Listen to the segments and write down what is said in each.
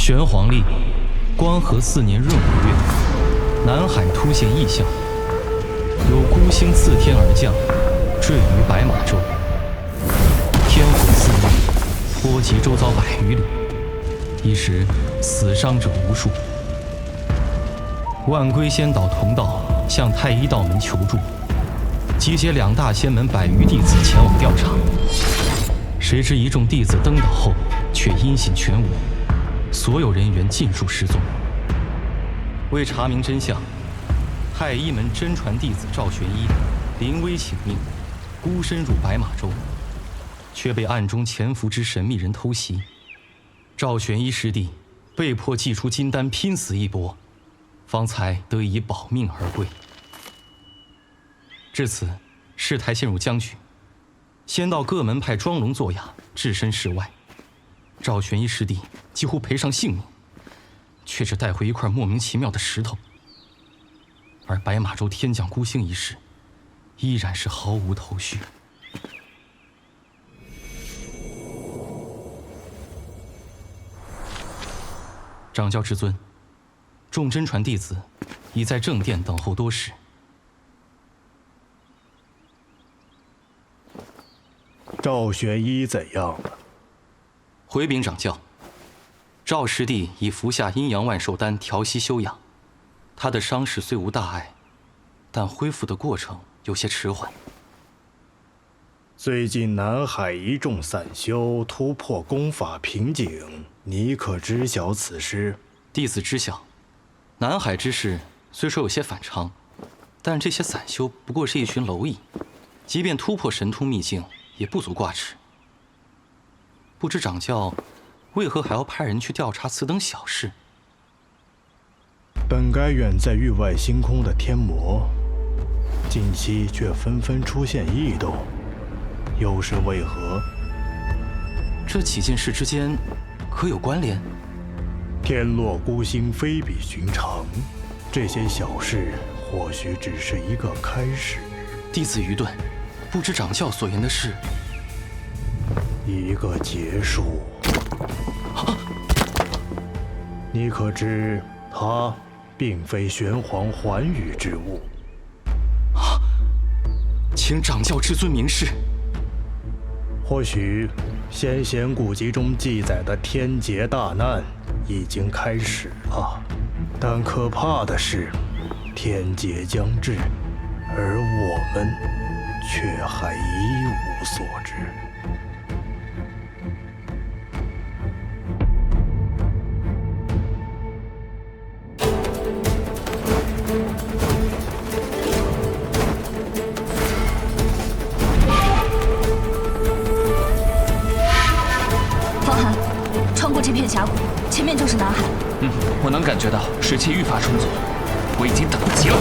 玄黄历光和4年闰5月，南海突现异象，有孤星自天而降，坠于白马洲。天火肆虐，波及周遭100余里，一时死伤者无数。万龟仙岛同道向太一道门求助，集结2大仙门100余弟子前往调查。谁知一众弟子登岛后却音信全无，所有人员尽数失踪。为查明真相，太一门真传弟子赵玄一临危请命，孤身入白马洲，却被暗中潜伏之神秘人偷袭。赵玄一师弟被迫祭出金丹，拼死一搏，方才得以保命而归。至此，事态陷入僵局，仙道各门派装聋作哑，置身事外。赵玄一师弟几乎赔上性命，却只带回一块莫名其妙的石头。而白马洲天降孤星一事，依然是毫无头绪。掌教至尊，众真传弟子已在正殿等候多时。赵玄一怎样了？回禀掌教，赵师弟已服下阴阳万寿丹调息休养，他的伤势虽无大碍，但恢复的过程有些迟缓。最近南海一众散修突破功法瓶颈，你可知晓此事？弟子知晓，南海之事虽说有些反常，但这些散修不过是一群蝼蚁，即便突破神通秘境，也不足挂齿。不知掌教为何还要派人去调查此等小事？本该远在域外星空的天魔，近期却纷纷出现异动，又是为何？这几件事之间可有关联？天落孤星非比寻常，这些小事或许只是一个开始。弟子愚钝，不知掌教所言的是一个结束。你可知他并非玄黄寰宇之物？请掌教至尊明示。或许先贤古籍中记载的天劫大难已经开始了，但可怕的是，天劫将至，而我们却还一无所知。这片峡谷前面就是南海。我能感觉到水汽愈发充足，我已经等不及了。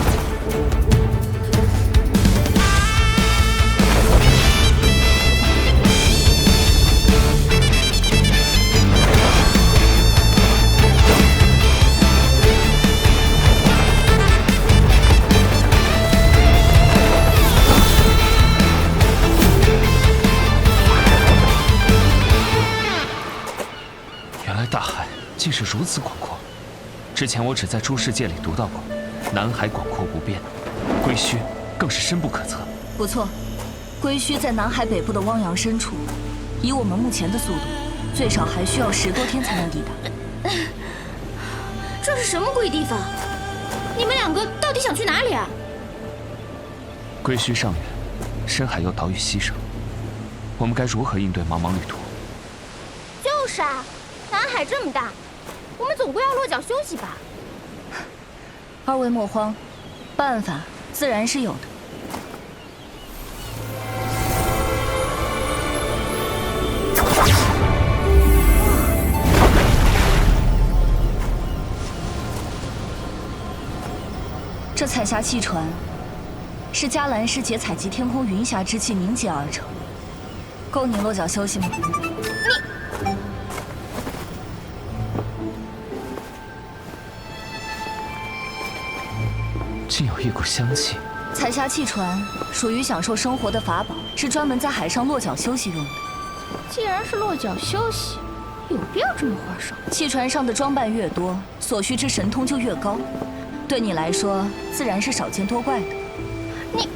大海竟是如此广阔，之前我只在诸世界里读到过，南海广阔无边，归墟更是深不可测。不错，归墟在南海北部的汪洋深处，以我们目前的速度，最少还需要10多天才能抵达。这是什么鬼地方？你们2个到底想去哪里啊？归墟尚远，深海又岛屿稀少，我们该如何应对茫茫旅途？就是啊。南海这么大，我们总归要落脚休息吧。2位莫慌，办法自然是有的。这彩霞气船是迦兰师姐采集天空云霞之气凝结而成，够你落脚休息吗？竟有一股香气。彩霞气船属于享受生活的法宝，是专门在海上落脚休息用的。既然是落脚休息，有必要这么花哨？气船上的装扮越多，所需之神通就越高。对你来说，自然是少见多怪的。你，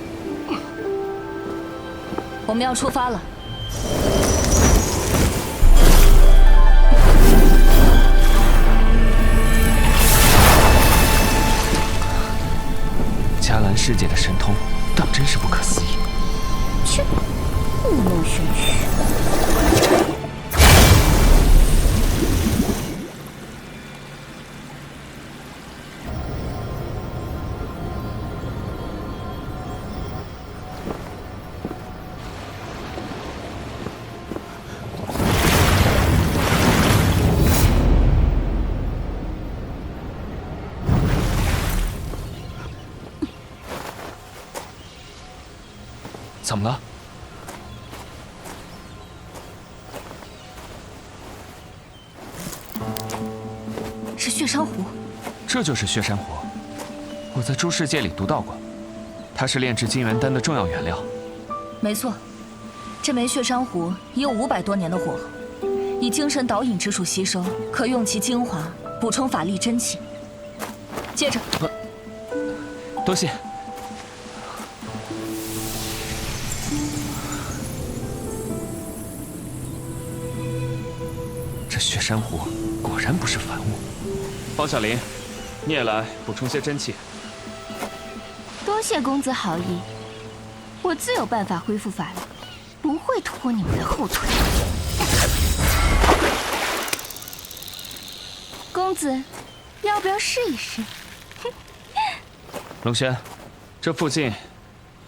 我们要出发了。迦兰师姐的神通，当真是不可思议。切，故弄玄虚。怎么了？是血珊瑚。这就是血珊瑚，我在诸世界里读到过，它是炼制金元丹的重要原料。没错，这枚血珊瑚已有500多年的火候，以精神导引之术吸收，可用其精华补充法力真气。接着，多谢。这血珊瑚果然不是凡物。包小林，你也来补充些真气。多谢公子好意，我自有办法恢复法力，不会拖你们的后腿。公子，要不要试一试？龙轩，这附近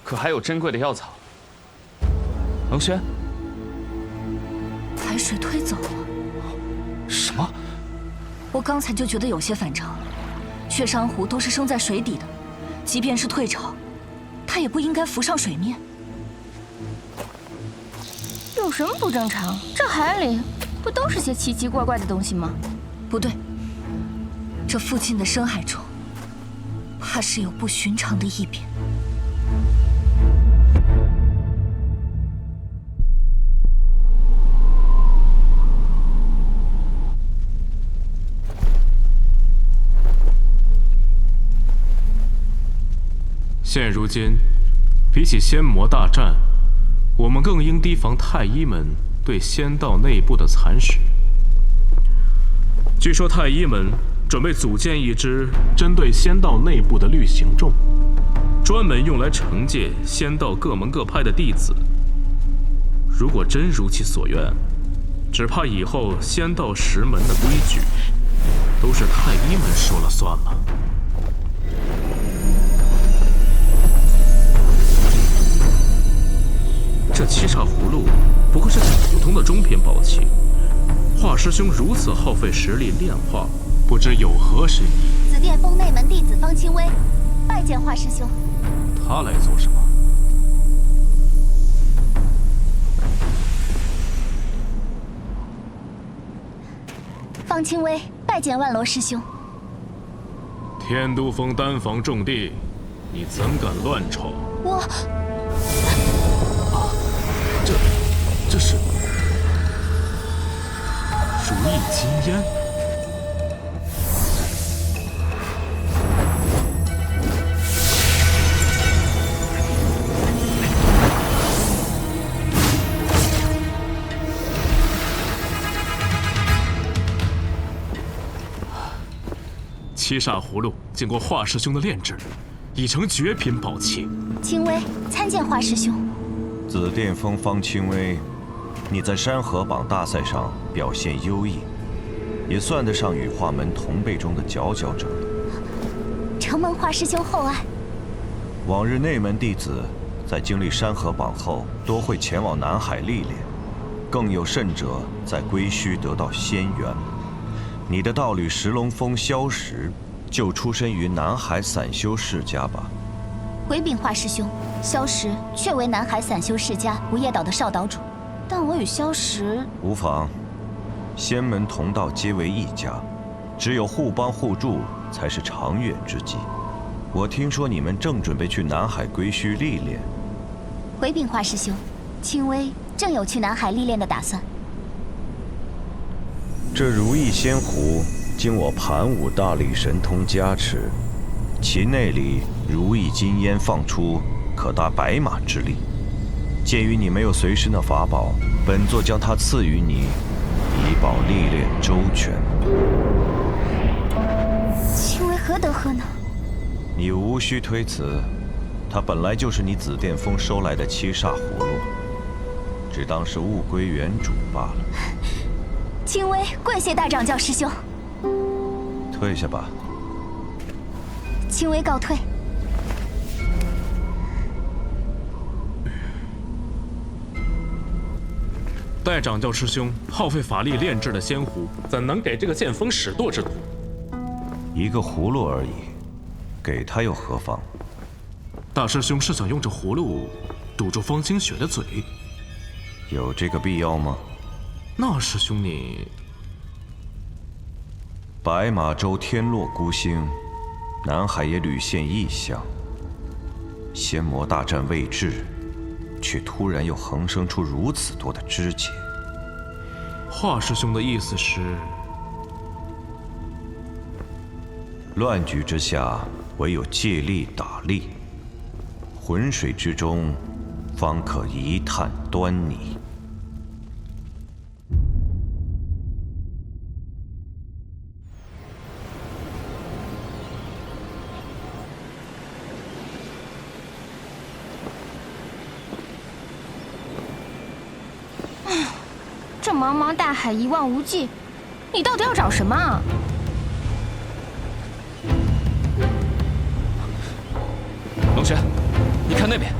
可还有珍贵的药草？龙轩，海水退走了。什么？我刚才就觉得有些反常。血珊瑚都是生在水底的，即便是退潮，它也不应该浮上水面。有什么不正常？这海里不都是些奇奇怪怪的东西吗？不对，这附近的深海中，怕是有不寻常的异变。现如今，比起仙魔大战，我们更应提防太医们对仙道内部的蚕食。据说太医们准备组建一支针对仙道内部的律行众，专门用来惩戒仙道各门各派的弟子。如果真如其所愿，只怕以后仙道10门的规矩都是太医们说了算了。这七煞葫芦不过是普通的中品宝器，华师兄如此耗费实力炼化，不知有何深意？紫殿峰内门弟子方清微，拜见华师兄。他来做什么？方清微，拜见万罗师兄。天都峰丹房重地，你怎敢乱闯？我。这是如意金烟。七煞葫芦经过华师兄的炼制，已成绝品宝器。清微，参见华师兄。紫殿峰方清微，你在山河榜大赛上表现优异，也算得上羽化门同辈中的佼佼者了。承蒙华师兄厚爱。往日内门弟子在经历山河榜后，多会前往南海历练，更有甚者在归墟得到仙缘。你的道侣石龙峰萧石，就出身于南海散修世家吧？回禀华师兄，萧石确为南海散修世家无叶岛的少岛主，但我与萧石无妨。仙门同道皆为一家，只有互帮互助才是长远之计。我听说你们正准备去南海归墟历练。回禀华师兄，清微正有去南海历练的打算。这如意仙壶经我盘武大力神通加持，其内里如意金烟放出，可达100马之力。鉴于你没有随身的法宝，本座将它赐予你，以保历练周全。青微何德何能？你无需推辞，它本来就是你紫殿峰收来的7煞葫芦，只当是物归原主罢了。青微跪谢大掌教师兄。退下吧。青微告退。待掌教师兄耗费法力炼制的仙壶，怎能给这个剑锋使舵之徒？一个葫芦而已，给他又何妨？大师兄是想用这葫芦堵住方清雪的嘴？有这个必要吗？那师兄你……白马洲天落孤星，南海也屡现异象。仙魔大战未至，却突然又横生出如此多的枝节。华师兄的意思是，乱局之下，唯有借力打力，浑水之中，方可一探端倪。这茫茫大海一望无际，你到底要找什么啊？龙轩，你看那边，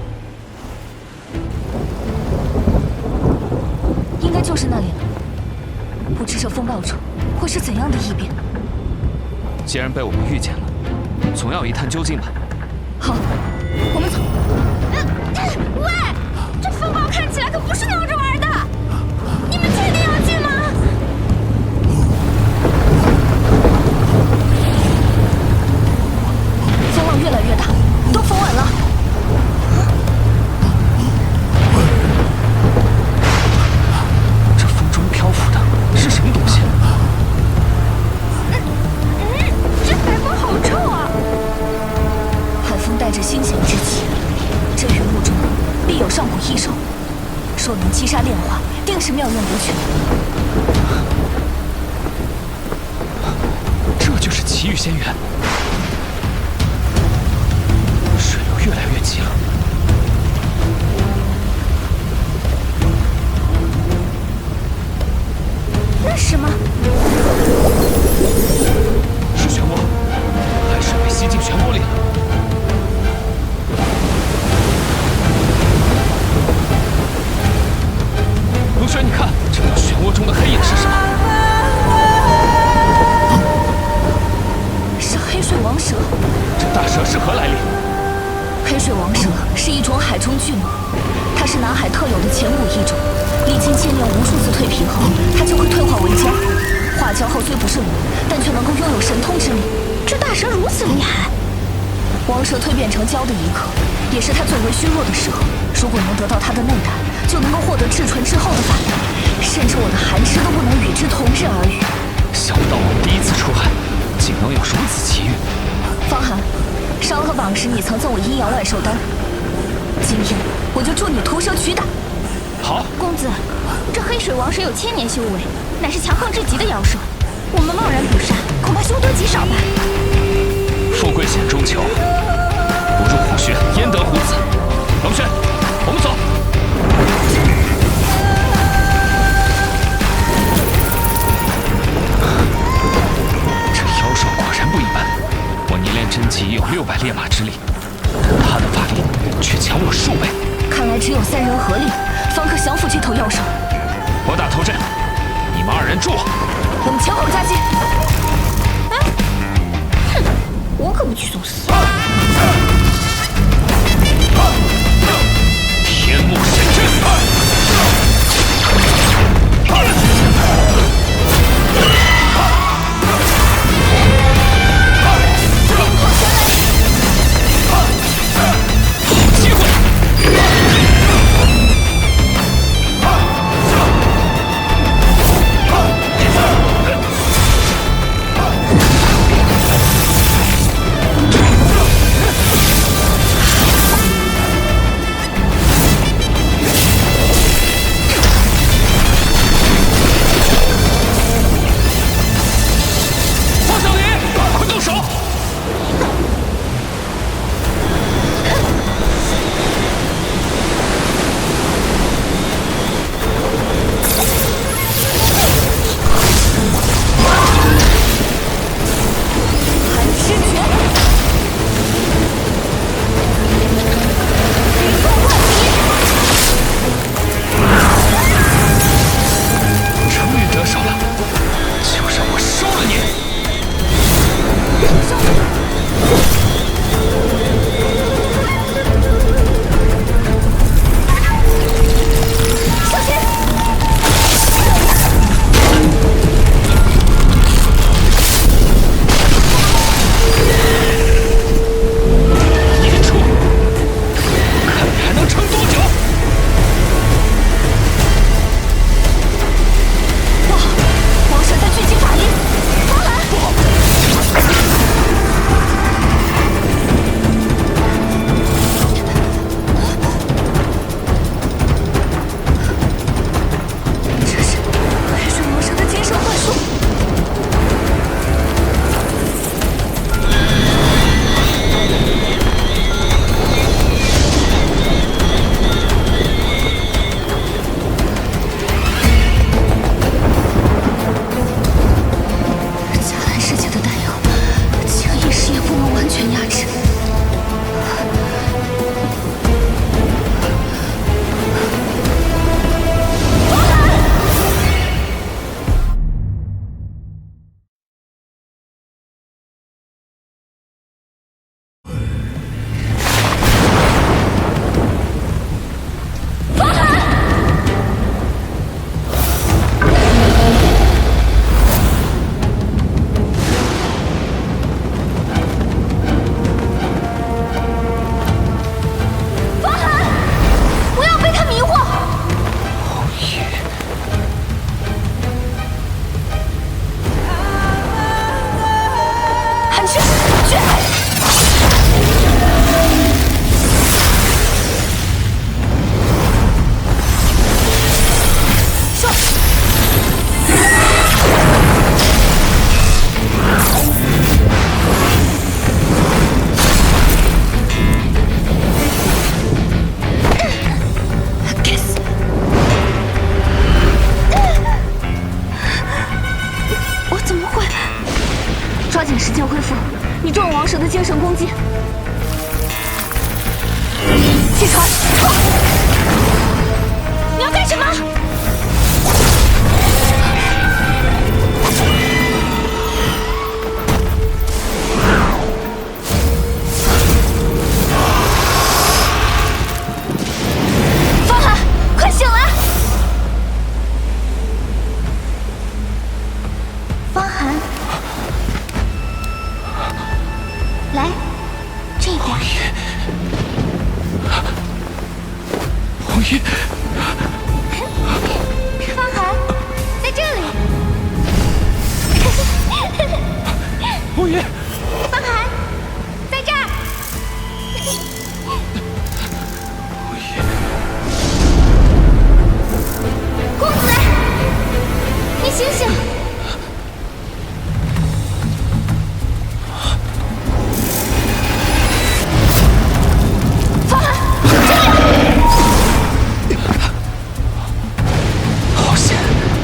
应该就是那里了。不知这风暴中会是怎样的异变。既然被我们遇见了，总要一探究竟吧。好，我们走。喂，这风暴看起来可不是闹着玩的，你们确定要进吗？风浪越来越大，都风晚了。这风中漂浮的是什么东西？这海风好臭啊！海风带着腥咸之气，这云雾中必有上古异兽，若能击杀炼化，定是妙用无穷。这就是奇遇仙缘。水流越来越急了。那是什么？是漩涡，海水被吸进漩涡里了。龙轩，你看，这条漩涡中的黑影是什么？是黑水王蛇。这大蛇是何来历？黑水王蛇是一种海中巨蟒，它是南海特有的前古异种。历经千年无数次蜕皮后，它就会退化为蛟。化蛟后虽不是龙，但却能够拥有神通之力。这大蛇如此厉害，王蛇蜕变成蛟的一刻，也是它最为虚弱的时候。如果能得到它的内胆，就能够获得至纯之后的法力，甚至我的寒枝都不能与之同日而语。想不到我们第一次出海，竟能有如此奇遇。方寒，商河榜时你曾赠我阴阳万寿丹，今天我就助你屠蛇取胆。好，公子，这黑水王蛇有1000年修为，乃是强横至极的妖兽，我们贸然捕杀，恐怕凶多吉少吧。富贵险中求，不入虎穴焉得虎子。龙轩，我们走。这妖兽果然不一般，我凝练真气已有600烈马之力，但他的法力却强我数倍。看来只有3人合力，方可降服这头妖兽。我打头阵，你们2人助我。我们前后夹击。哼，我可不去送死。天幕神阵。你中了王蛇的精神攻击。起床！你要干什么？方寒，快醒来！方寒，来，这边。红衣，方寒，在这里。红衣，方寒，在这儿。公子，你醒醒！方寒，这里！好险，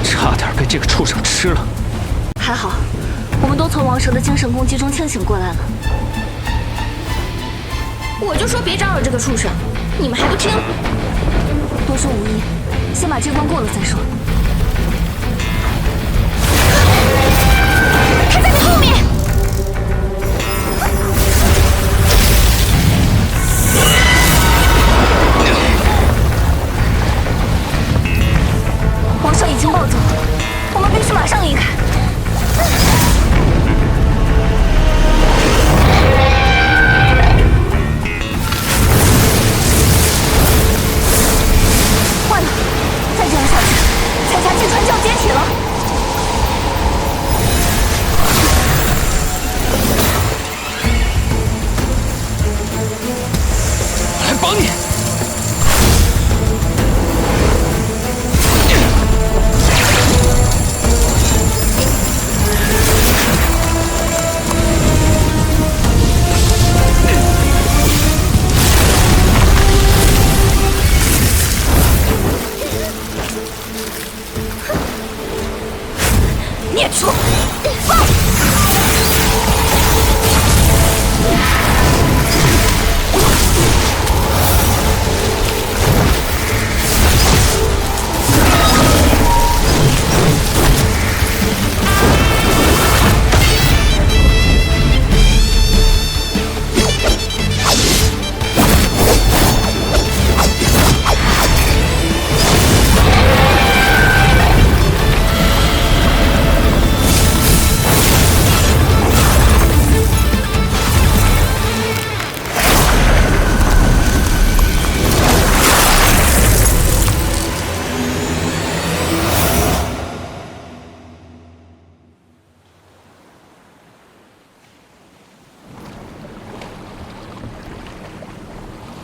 差点被这个畜生吃了。还好，我们都从王蛇的精神攻击中清醒过来了。我就说别招惹这个畜生，你们还不听？多说无益，先把这关过了再说。他在你后面！王蛇已经暴走，我们必须马上离开。坏了，再这样下去，彩霞舰船就要解体了。我来帮你。孽畜！放！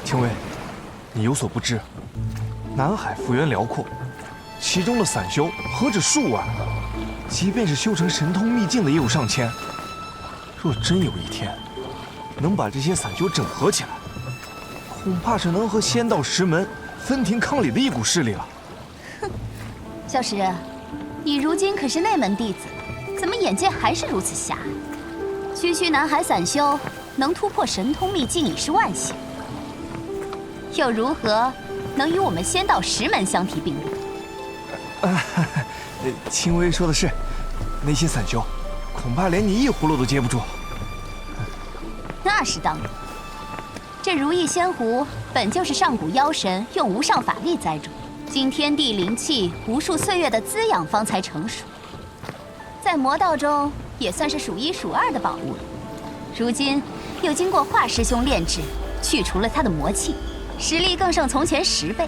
廷尉，你有所不知，南海幅员辽阔，其中的散修何止数万，即便是修成神通秘境的也有上千。若真有一天能把这些散修整合起来，恐怕是能和仙道石门分庭抗礼的一股势力了。哼，小石，你如今可是内门弟子，怎么眼界还是如此狭隘？区区南海散修能突破神通秘境已是万幸。又如何能与我们仙道石门相提并论？青微说的是，那些散修恐怕连你一葫芦都接不住。那是当然，这如意仙湖本就是上古妖神用无上法力栽种，经天地灵气无数岁月的滋养方才成熟，在魔道中也算是数一数二的宝物了。如今又经过华师兄炼制，去除了他的魔气，实力更胜从前10倍。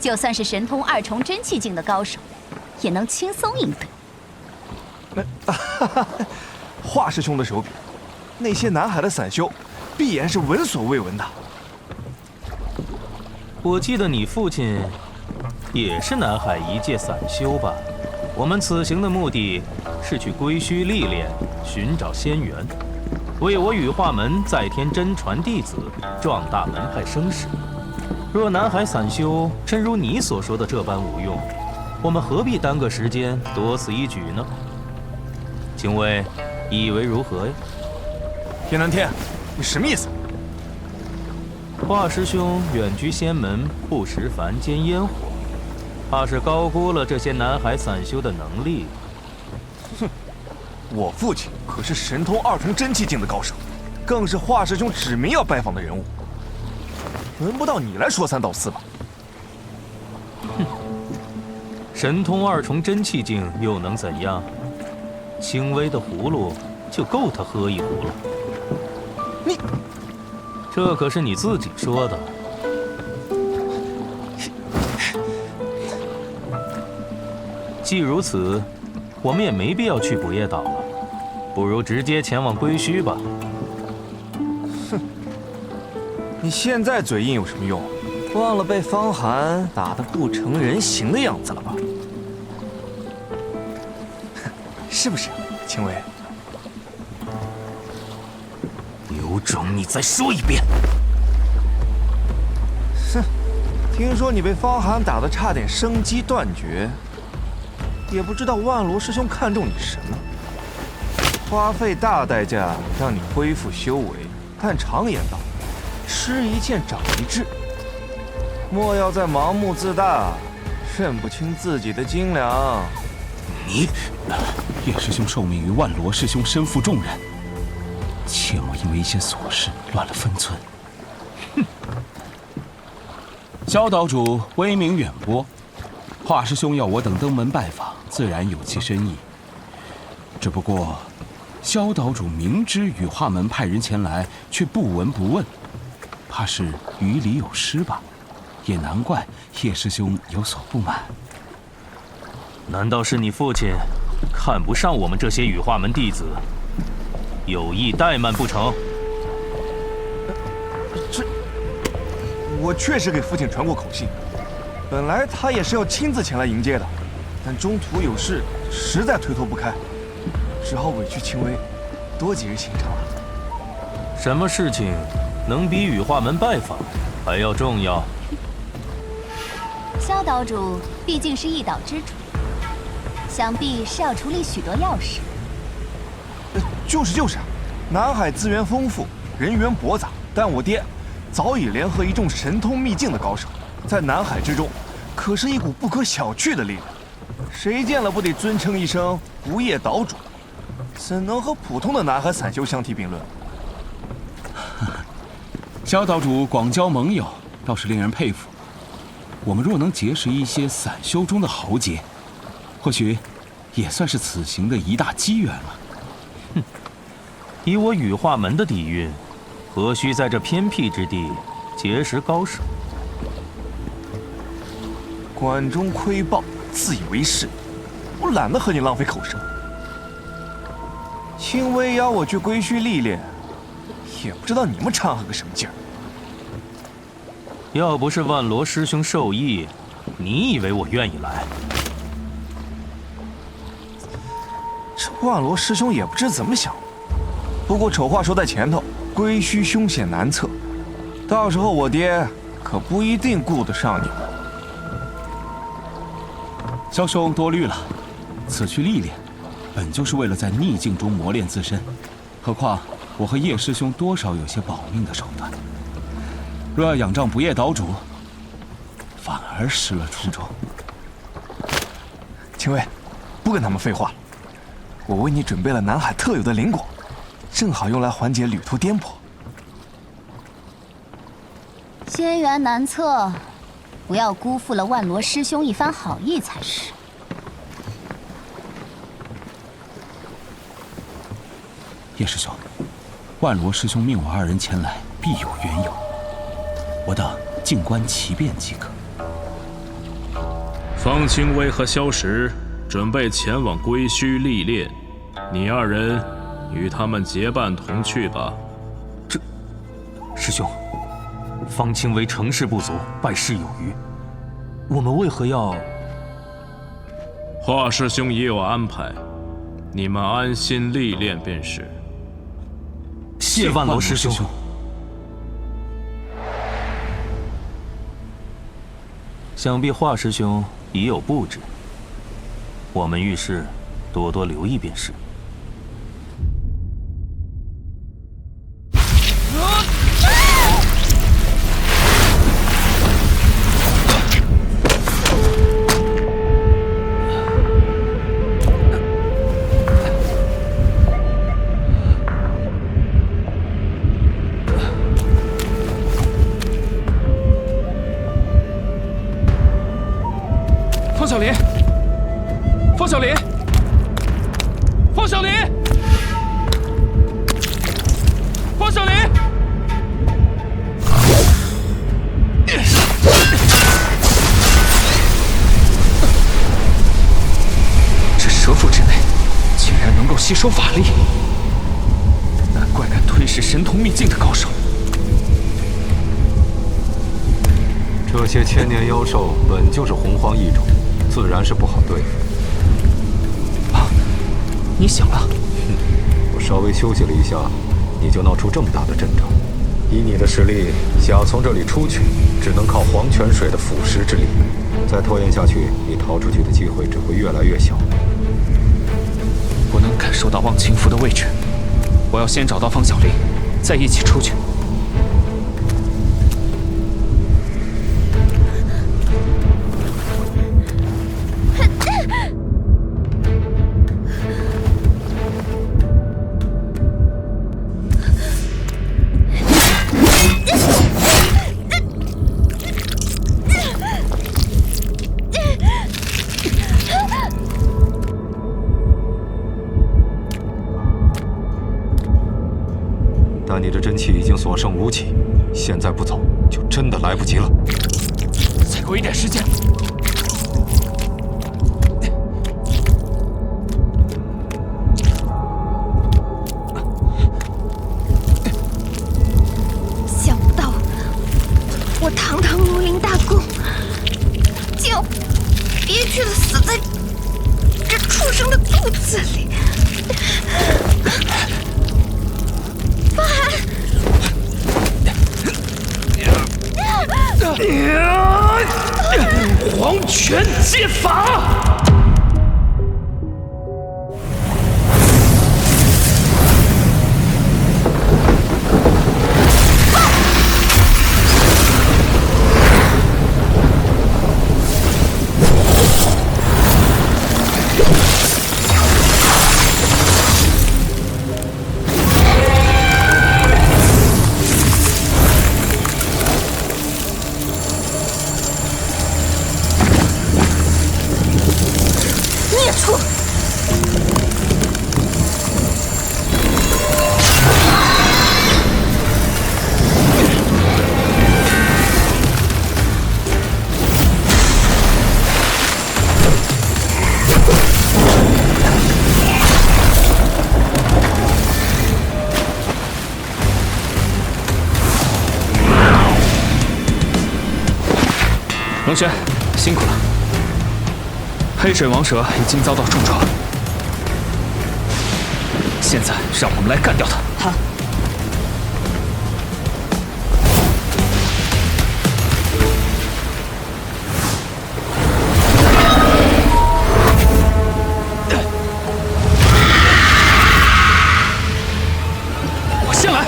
就算是神通2重真气境的高手，也能轻松应对。华师兄的手笔，那些南海的散修，必然是闻所未闻的。我记得你父亲也是南海一界散修吧？我们此行的目的是去归墟历练，寻找仙缘，为我羽化门再添真传弟子，壮大门派声势。若南海散修真如你所说的这般无用，我们何必耽搁时间，多此一举呢？青微，以为如何呀？叶南天，你什么意思？华师兄远居仙门，不食凡间烟火，怕是高估了这些南海散修的能力。哼，我父亲可是神通2重真气境的高手，更是华师兄指名要拜访的人物。轮不到你来说三道四吧？哼，神通2重真气境又能怎样？轻微的葫芦就够他喝一壶了。你，这可是你自己说的。既如此，我们也没必要去不夜岛了，不如直接前往归墟吧。哼，你现在嘴硬有什么用？忘了被方寒打得不成人形的样子了吧？是不是，青薇？有种你再说一遍！哼，听说你被方寒打得差点生机断绝，也不知道万罗师兄看中你什么，花费大代价让你恢复修为，但常言道，吃一堑长一智，莫要再盲目自大，认不清自己的斤两。你，叶师兄受命于万罗师兄，身负重任，切莫因为一些琐事乱了分寸。哼！萧岛主威名远播，华师兄要我等登门拜访，自然有其深意。只不过，萧岛主明知羽化门派人前来，却不闻不问，怕是于理有失吧？也难怪叶师兄有所不满。难道是你父亲看不上我们这些羽化门弟子，有意怠慢不成？我确实给父亲传过口信，本来他也是要亲自前来迎接的，但中途有事，实在推脱不开，只好委屈青薇，多几日行程了。什么事情能比羽化门拜访还要重要？萧岛主毕竟是一岛之主，想必是要处理许多要事。就是，南海资源丰富，人员博杂，但我爹早已联合一众神通秘境的高手，在南海之中，可是一股不可小觑的力量。谁见了不得尊称一声不夜岛主？怎能和普通的南海散修相提并论？萧岛主广交盟友，倒是令人佩服。我们若能结识一些散修中的豪杰，或许也算是此行的一大机缘了。哼，以我羽化门的底蕴，何须在这偏僻之地结识高手？管中窥豹，自以为是，我懒得和你浪费口舌。青薇邀我去归墟历练，也不知道你们掺和个什么劲儿。要不是万罗师兄授意，你以为我愿意来？这万罗师兄也不知怎么想。不过丑话说在前头，归墟凶险难测，到时候我爹可不一定顾得上你们。萧兄多虑了，此去历练，本就是为了在逆境中磨练自身。何况我和叶师兄多少有些保命的手段。若要仰仗不夜岛主，反而失了初衷。青薇，不跟他们废话了，我为你准备了南海特有的灵果，正好用来缓解旅途颠簸。仙缘难测，不要辜负了万罗师兄一番好意才是。叶师兄，万罗师兄命我2人前来，必有缘由。我等静观其变即可。方清微和萧石准备前往归墟历练，你2人与他们结伴同去吧。这，师兄，方清微成事不足，败事有余，我们为何要？华师兄也有安排，你们安心历练便是。谢万罗师兄。想必华师兄已有布置，我们遇事多多留意便是。方小林，方小林，方小林，方小林！这蛇腹之内竟然能够吸收法力，难怪敢吞噬神通秘境的高手。这些千年妖兽本就是洪荒异种，自然是不好对付。啊，你醒了？我稍微休息了一下，你就闹出这么大的阵仗。以你的实力，想从这里出去，只能靠黄泉水的腐蚀之力。再拖延下去，你逃出去的机会只会越来越小。我能感受到忘情符的位置，我要先找到方小林，再一起出去。但你的真气已经所剩无几，现在不走就真的来不及了。再给我一点时间。想不到，我堂堂如临大功，竟要憋屈的死在这畜生的肚子里。方寒，黄泉剑法！龙轩，辛苦了。黑水王蛇已经遭到重创，现在让我们来干掉他。好。我先来。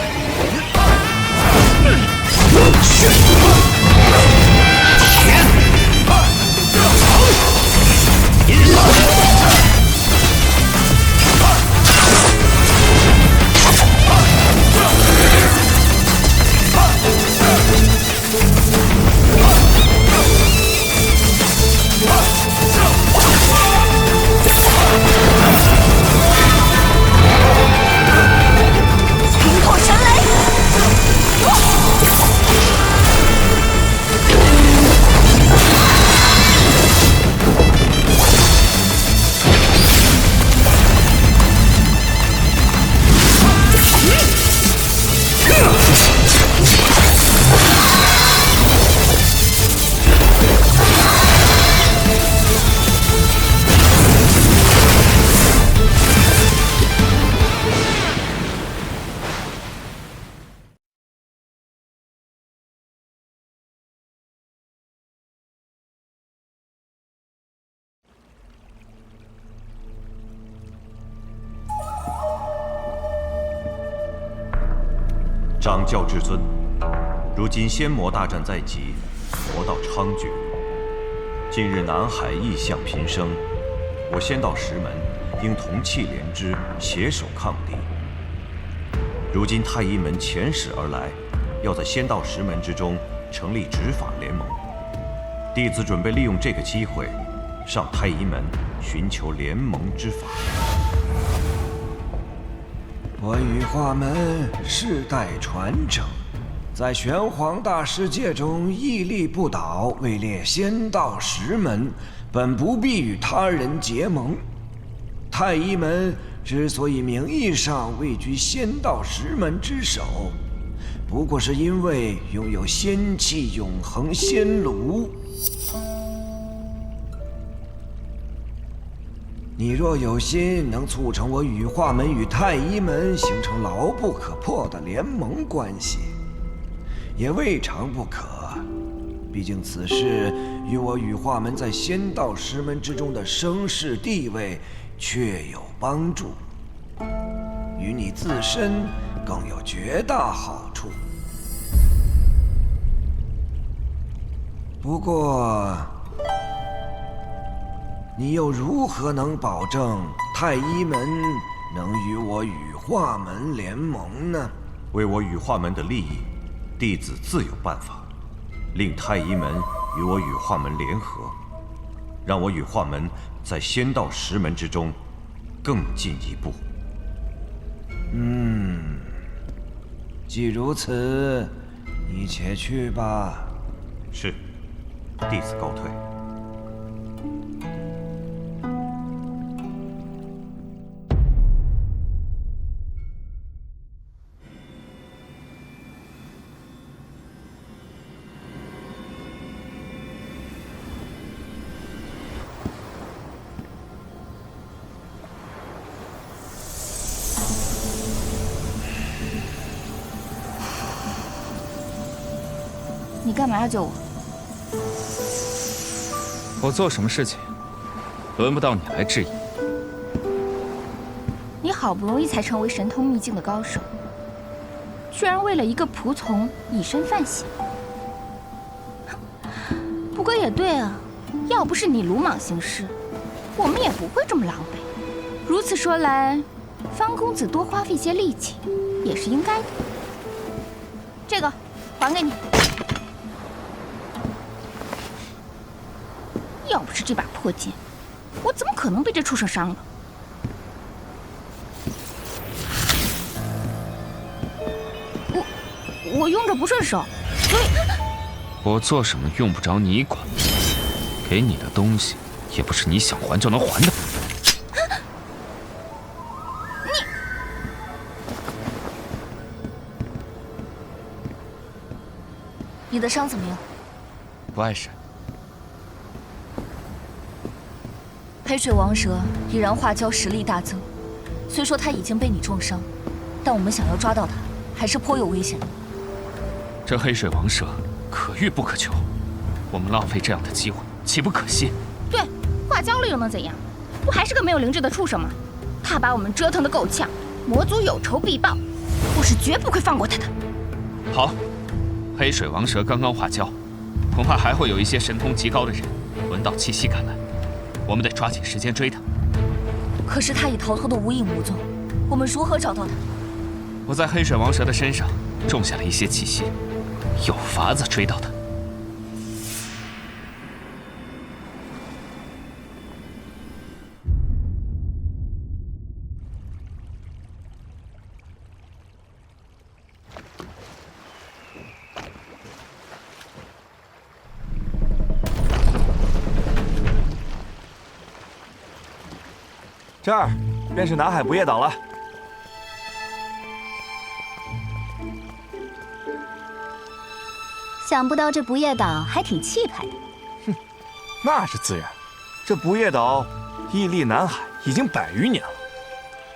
掌教至尊，如今仙魔大战在即，魔道猖獗。近日南海异象频生，我仙道十门应同气连枝，携手抗敌。如今太一门遣使而来，要在仙道十门之中成立执法联盟。弟子准备利用这个机会，上太医门寻求联盟之法。我羽化门世代传承，在玄黄大世界中屹立不倒，位列仙道10门，本不必与他人结盟。太医门之所以名义上位居仙道10门之首，不过是因为拥有仙气永恒仙炉。你若有心能促成我羽化门与太医门形成牢不可破的联盟关系，也未尝不可。毕竟此事与我羽化门在仙道10门之中的声势地位确有帮助，与你自身更有绝大好处。不过，你又如何能保证太医门能与我羽化门联盟呢？为我羽化门的利益，弟子自有办法，令太医门与我羽化门联合，让我羽化门在仙道10门之中更进一步。既如此，你且去吧。是，弟子告退。你干嘛要救我？我做什么事情，轮不到你来质疑。你好不容易才成为神通秘境的高手，居然为了一个仆从以身犯险。不过也对啊，要不是你鲁莽行事，我们也不会这么狼狈。如此说来，方公子多花费些力气也是应该的。这个还给你。要不是这把破剑，我怎么可能被这畜生伤了？我用着不顺手，所以我做什么用不着你管，给你的东西也不是你想还就能还的。你的伤怎么样？不碍事。黑水王蛇已然化蛟实力大增，虽说他已经被你重伤，但我们想要抓到他，还是颇有危险的。这黑水王蛇可遇不可求，我们浪费这样的机会，岂不可惜？对，化蛟了又能怎样？不还是个没有灵智的畜生吗？他把我们折腾得够呛，魔族有仇必报，我是绝不会放过他的。好，黑水王蛇刚刚化蛟，恐怕还会有一些神通极高的人闻到气息赶来。我们得抓紧时间追他。可是他已逃脱得无影无踪，我们如何找到他？我在黑水王蛇的身上种下了一些气息，有法子追到他。这儿便是南海不夜岛了。想不到这不夜岛还挺气派的。哼，那是自然。这不夜岛屹立南海已经100余年了。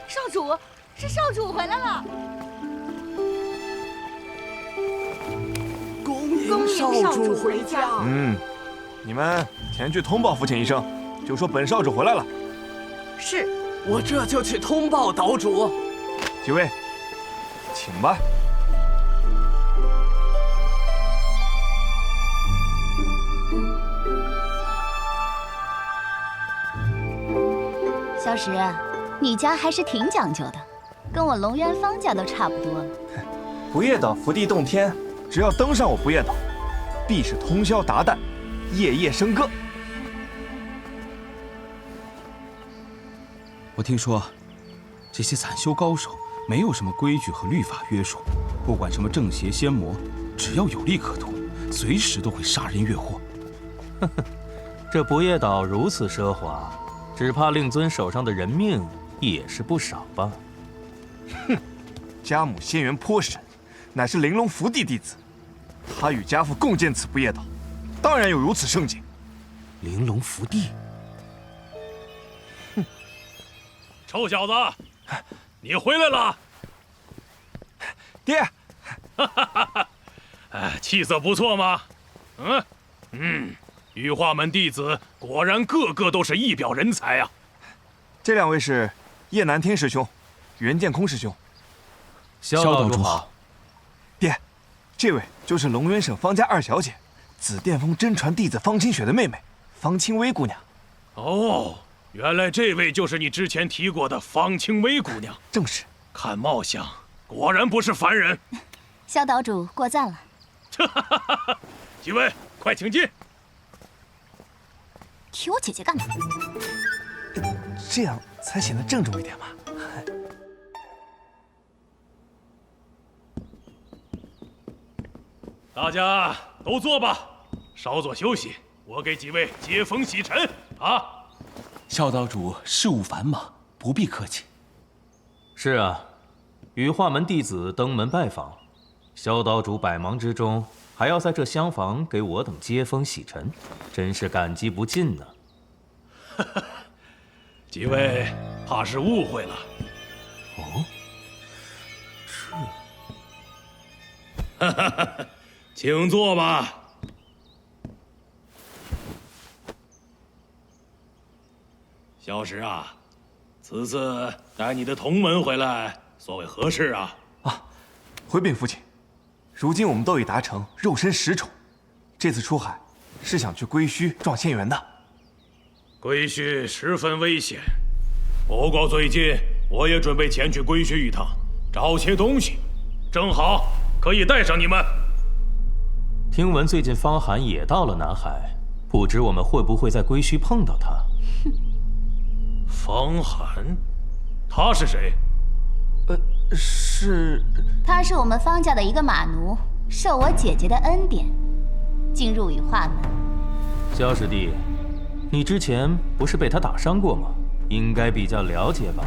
少主，是少主回来了。恭迎少主回家。你们前去通报父亲一声，就说本少主回来了。是，我这就去通报岛主。几位，请吧。小石，你家还是挺讲究的，跟我龙渊方家都差不多了。不夜岛福地洞天，只要登上我不夜岛，必是通宵达旦，夜夜笙歌。我听说，这些散修高手没有什么规矩和律法约束，不管什么正邪仙魔，只要有利可图，随时都会杀人越货。呵呵，这不夜岛如此奢华，只怕令尊手上的人命也是不少吧？哼，家母仙元颇神，乃是玲珑福地弟子，他与家父共建此不夜岛，当然有如此盛景。玲珑福地。臭小子，你回来了！爹，哎，气色不错嘛。羽化门弟子果然个个都是一表人才啊。这两位是叶南天师兄、袁剑空师兄。萧道主好。爹，这位就是龙渊省方家二小姐，紫殿峰真传弟子方清雪的妹妹方清微姑娘。哦。原来这位就是你之前提过的方清微姑娘。正是。看貌相，果然不是凡人。萧岛主过赞了。几位，快请进。提我姐姐干嘛？这样才显得郑重一点嘛。大家都坐吧，稍作休息，我给几位接风洗尘啊。萧岛主事务繁忙，不必客气。是啊，羽化门弟子登门拜访，萧岛主百忙之中还要在这厢房给我等接风洗尘，真是感激不尽呢。几位怕是误会了。哦，这……请坐吧。萧石啊，此次带你的同门回来，所谓何事啊？回禀父亲，如今我们都已达成肉身10宠，这次出海是想去归墟撞仙缘的。归墟十分危险，不过最近我也准备前去归墟一趟，找些东西，正好可以带上你们。听闻最近方寒也到了南海，不知我们会不会在归墟碰到他？方寒，他是谁？是……他是我们方家的一个马奴，受我姐姐的恩典，进入羽化门。萧师弟，你之前不是被他打伤过吗？应该比较了解吧？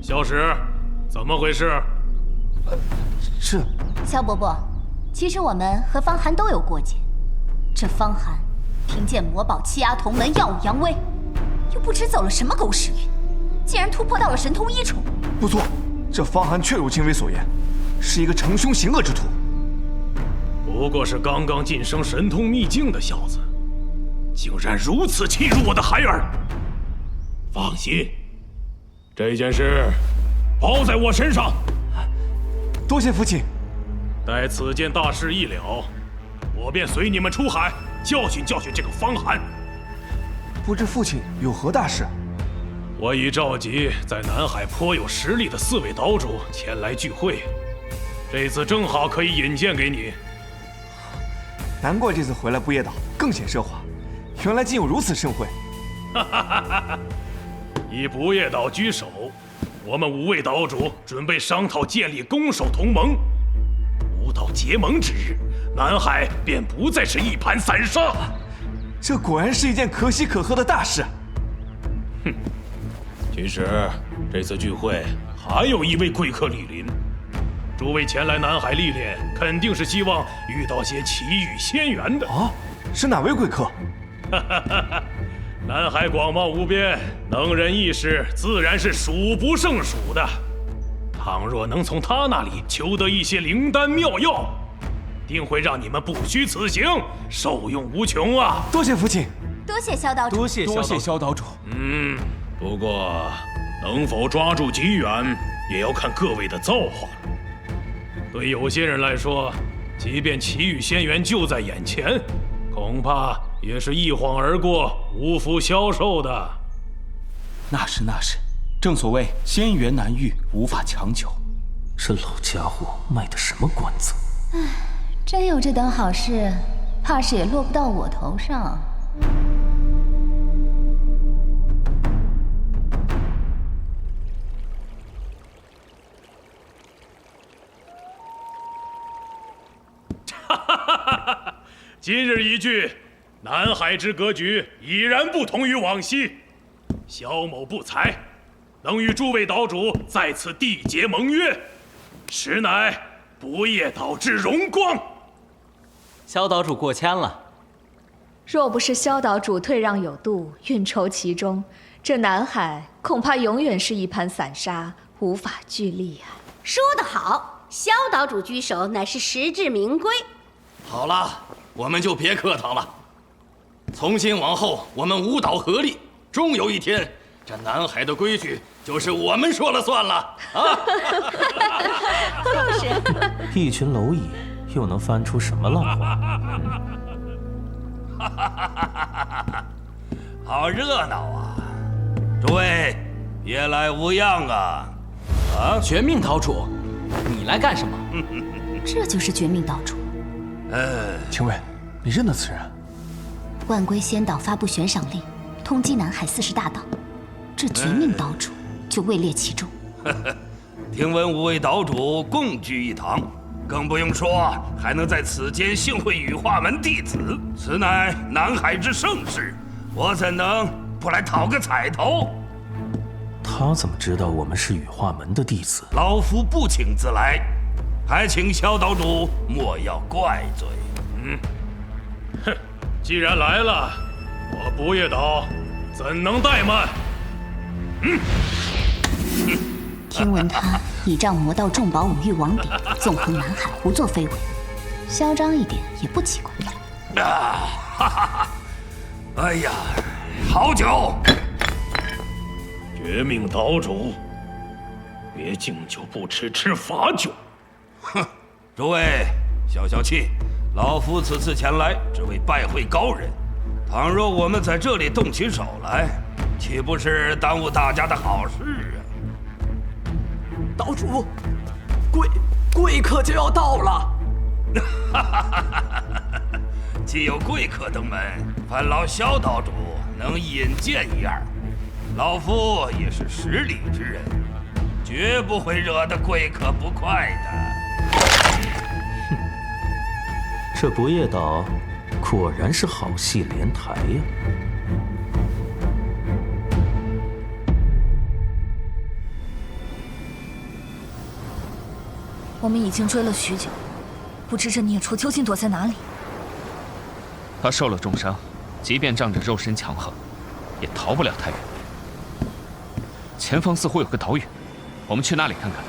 萧石，怎么回事？是萧伯伯，其实我们和方寒都有过节。这方寒凭借魔宝欺压同门，耀武扬威，又不知走了什么狗屎运，竟然突破到了神通1宠。不错，这方寒确如青微所言，是一个成凶行恶之徒。不过是刚刚晋升神通秘境的小子，竟然如此欺辱我的孩儿。放心，这件事包在我身上。多谢父亲。待此件大事一了，我便随你们出海，教训教训这个方寒。不知父亲有何大事？我已召集在南海颇有实力的4位岛主前来聚会，这次正好可以引荐给你。难怪这次回来不夜岛更显奢华，原来竟有如此盛会。以不夜岛居首，我们5位岛主准备商讨建立攻守同盟。吾岛结盟之日，南海便不再是一盘散沙。这果然是一件可喜可贺的大事。哼，其实这次聚会还有一位贵客莅临，诸位前来南海历练，肯定是希望遇到些奇遇仙缘的。啊，是哪位贵客？南海广袤无边，能人异士自然是数不胜数的。倘若能从他那里求得一些灵丹妙药，定会让你们不虚此行，受用无穷啊！多谢父亲，多谢萧岛主，多谢萧岛主。不过能否抓住机缘，也要看各位的造化了。对有些人来说，即便奇遇仙缘就在眼前，恐怕也是一晃而过，无福消受的。那是，正所谓仙缘难遇，无法强求。这老家伙卖的什么关子？唉，真有这等好事，怕是也落不到我头上。今日一聚，南海之格局已然不同于往昔。萧某不才，能与诸位岛主在此缔结盟约，实乃不夜岛之荣光。萧岛主过谦了。若不是萧岛主退让有度，运筹其中，这南海恐怕永远是一盘散沙，无法聚力啊。说得好，萧岛主居首乃是实至名归。好了，我们就别客套了。从今往后，我们五岛合力，终有一天，这南海的规矩就是我们说了算了啊！就是。一群蝼蚁又能翻出什么浪花？好热闹啊！诸位，别来无恙啊！啊，绝命岛主，你来干什么？这就是绝命岛主。青卫，你认得此人？万龟仙岛发布悬赏令，通缉南海40大岛，这绝命岛主就位列其中。听闻5位岛主共聚一堂，更不用说还能在此间幸会羽化门弟子，此乃南海之盛事，我怎能不来讨个彩头？他怎么知道我们是羽化门的弟子？老夫不请自来，还请萧岛主莫要怪罪。哼，既然来了，我不夜岛怎能怠慢？听闻他倚仗魔道重宝5域王鼎，纵横南海，胡作非为，嚣张一点也不奇怪。哎呀，好酒！绝命岛主，别敬酒不吃吃罚酒。哼，诸位消消气，老夫此次前来只为拜会高人，倘若我们在这里动起手来，岂不是耽误大家的好事啊？岛主，贵客就要到了。既有贵客登门，烦劳萧岛主能引荐一二。老夫也是识礼之人，绝不会惹得贵客不快的。这不夜岛果然是好戏连台呀！我们已经追了许久，不知这孽畜究竟躲在哪里。他受了重伤，即便仗着肉身强横，也逃不了太远。前方似乎有个岛屿，我们去那里看看。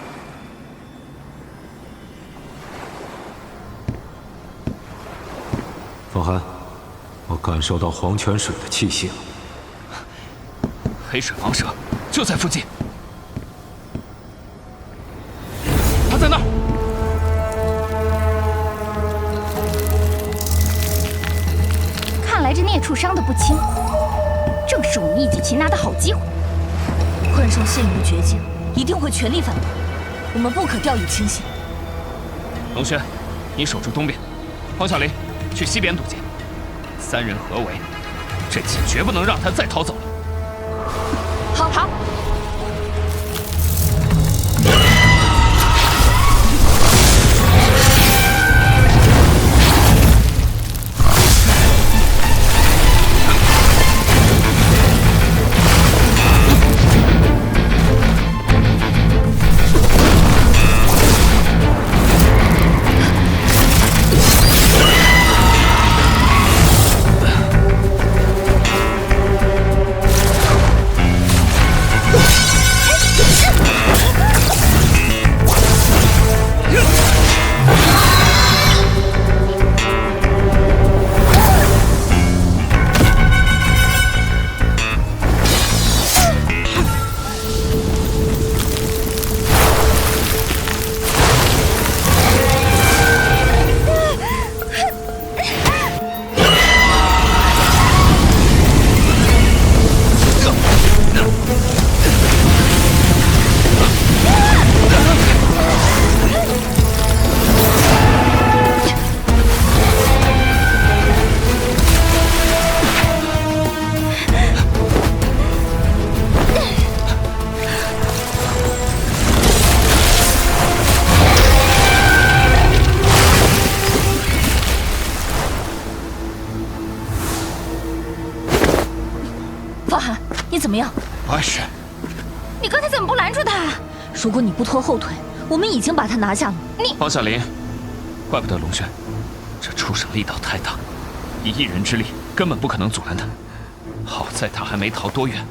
方寒，我感受到黄泉水的气息了。黑水王蛇就在附近，他在那儿。看来这孽畜伤得不轻，正是我们一举擒拿的好机会。幻兽陷入绝境，一定会全力反扑，我们不可掉以轻心。龙轩，你守住东边，黄小林去西边堵截，3人合围，这次绝不能让他再逃走了。好。方寒，你怎么样？阿是。你刚才怎么不拦住他？如果你不拖后腿，我们已经把他拿下了。你方小林，怪不得龙轩，这畜生力道太大，以一人之力根本不可能阻拦他。好在他还没逃多远。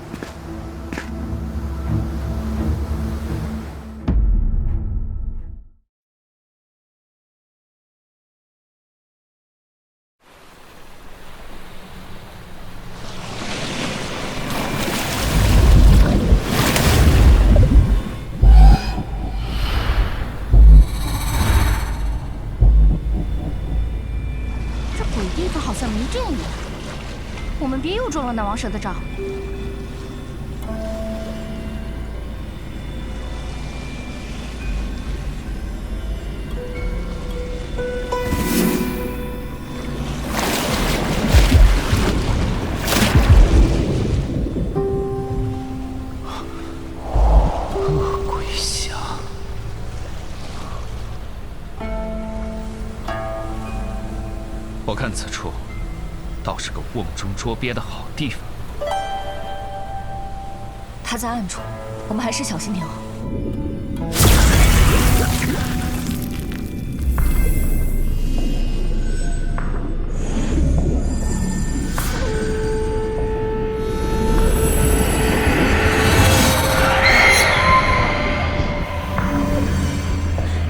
我们别又中了那王蛇的招。恶鬼侠，我看此处倒是个瓮中捉鳖的好地方。他在暗处，我们还是小心点好。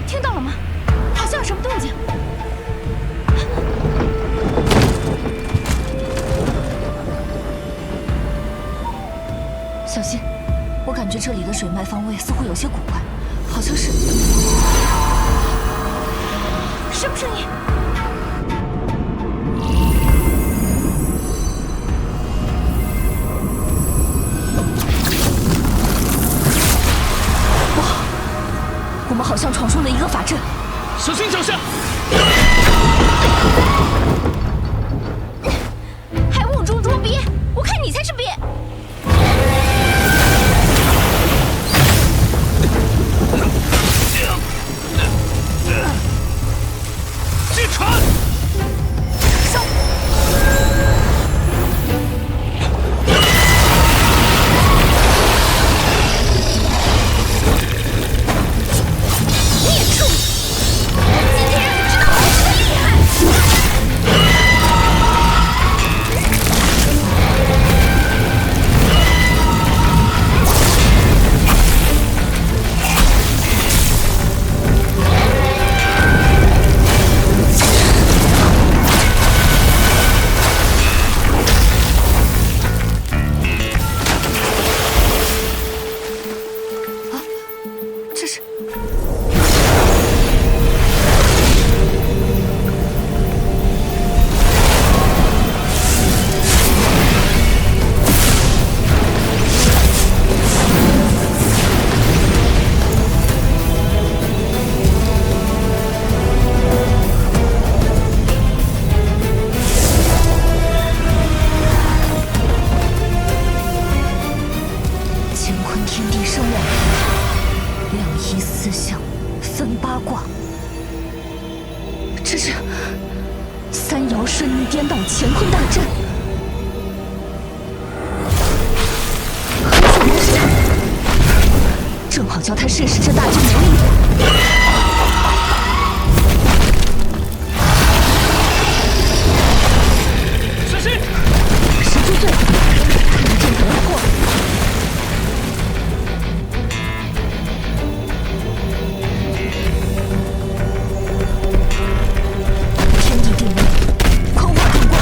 听到了吗？好像有什么动静。小心，我感觉这里的水脉方位似乎有些古怪，好像是……什么声音？不好，我们好像闯入了一个法阵。小心脚下！还瓮中捉鳖，我看你才是鳖。击船！上！孽畜！今天让你知道猴子的厉害！这是……乾坤天地生两仪，两仪四象，分八卦。这是三爻顺逆颠倒乾坤大阵。何处王蛇？正好叫他试试这大阵能力。小心！时机最好，看着阵头而过。天地定位，坤化遁卦。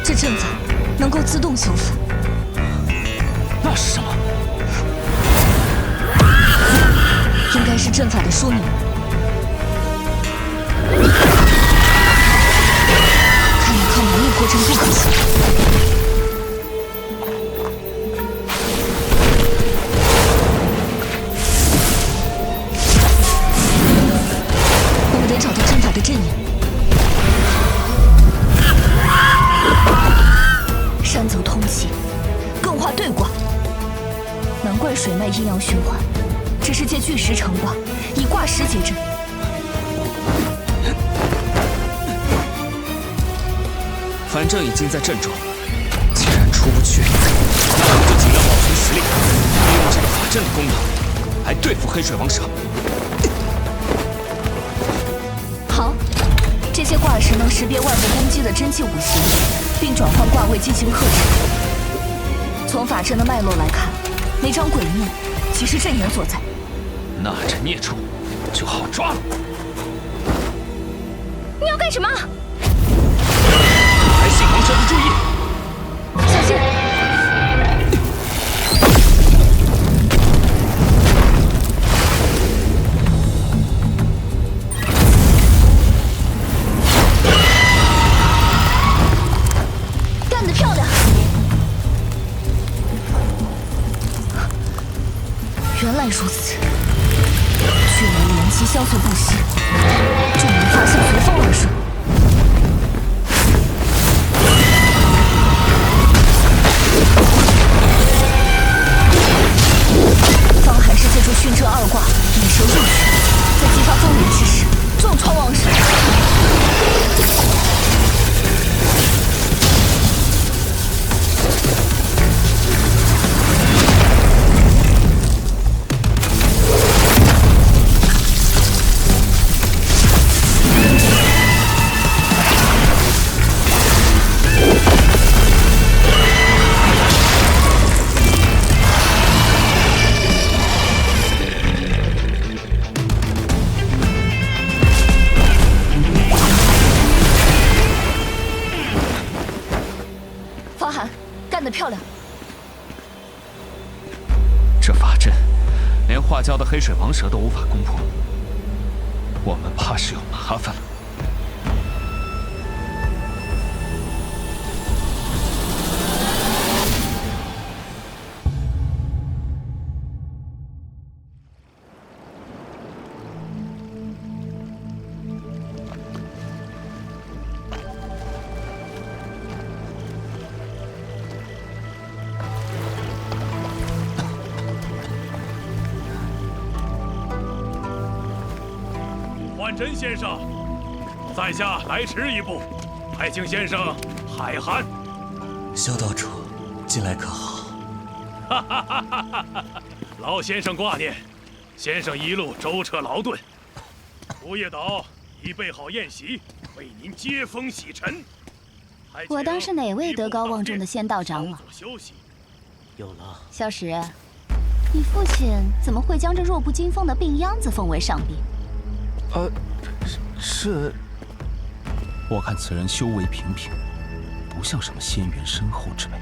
这阵法能够自动修复。那是什么？应该是阵法的枢纽。看你靠蛮力破阵不可行。我们得找到阵法的阵眼。山泽通气，艮化兑卦。难怪水脉阴阳循环，只是借巨石成卦，以卦石结阵。反正已经在阵中，既然出出不去，那我们就尽量保存实力，利用这个法阵的功能来对付黑水王蛇。好，这些挂石能识别外部攻击的真气五行，并转换挂位进行克制。从法阵的脉络来看，那张鬼面即是阵眼所在。那这孽畜就好抓了。你要干什么？还吸王蛇的注意，小心！干得漂亮！原来如此，巨雷连击相随不息，众人发现随风而顺。方还是借助熏车二卦引蛇入穴，在激发风云之时重创王蛇。干得漂亮！这法阵连化蛟的黑水王蛇都无法攻破，我们怕是有麻烦了。焕真先生，在下来迟一步，还请先生海涵。萧道主，近来可好？哈哈哈哈哈！老先生挂念，先生一路舟车劳顿，吴叶岛已备好宴席，为您接风洗尘。我当是哪位德高望重的仙道长老？休息。有了。萧石，你父亲怎么会将这弱不禁风的病秧子奉为上宾？是。我看此人修为平平，不像什么仙缘深厚之辈。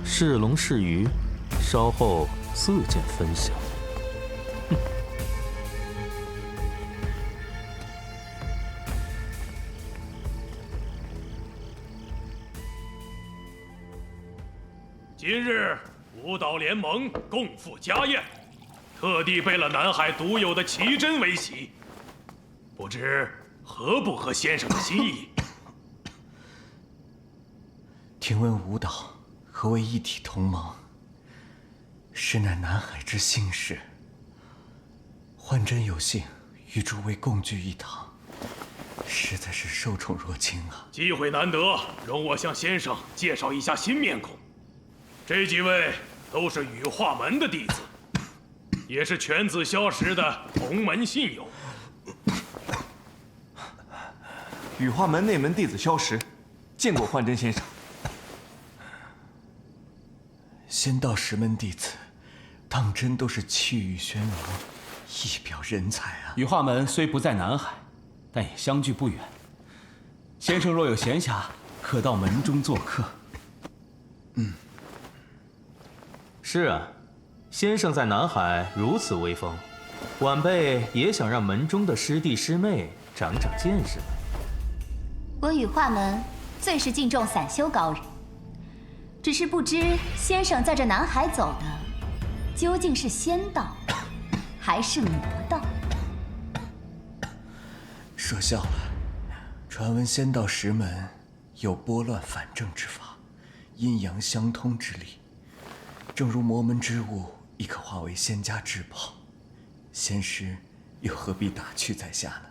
是龙是鱼，稍后自见分晓。哼。今日舞蹈联盟共赴家宴，特地备了南海独有的奇珍为喜，不知合不合先生的心意？听闻舞蹈和为一体同盟，实乃南海之幸事。焕真有幸与诸位共聚一堂，实在是受宠若惊啊！机会难得，容我向先生介绍一下新面孔。这几位都是羽化门的弟子，也是犬子萧石的同门信友。羽化门内门弟子萧石，见过焕真先生。仙道石门弟子，当真都是气宇轩昂，一表人才啊！羽化门虽不在南海，但也相距不远。先生若有闲暇，可到门中做客。嗯。是啊，先生在南海如此威风，晚辈也想让门中的师弟师妹长长见识。我羽化门最是敬重散修高人，只是不知先生在这南海走的究竟是仙道，还是魔道？说笑了，传闻仙道石门有拨乱反正之法，阴阳相通之力。正如魔门之物亦可化为仙家至宝，仙师又何必打趣在下呢？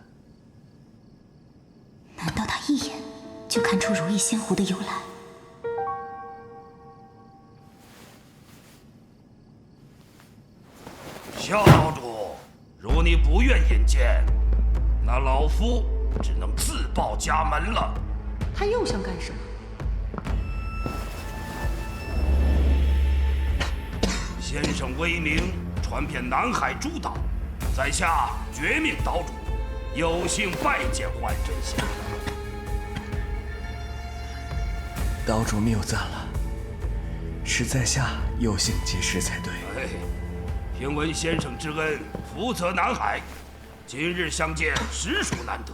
难道他一眼就看出如意仙湖的由来？萧岛主，如你不愿引荐，那老夫只能自报家门了。他又想干什么？先生威名传遍南海诸岛，在下绝命岛主有幸拜见幻真仙生。岛主谬赞了，是在下有幸结识才对。听闻先生之恩，福泽南海，今日相见实属难得，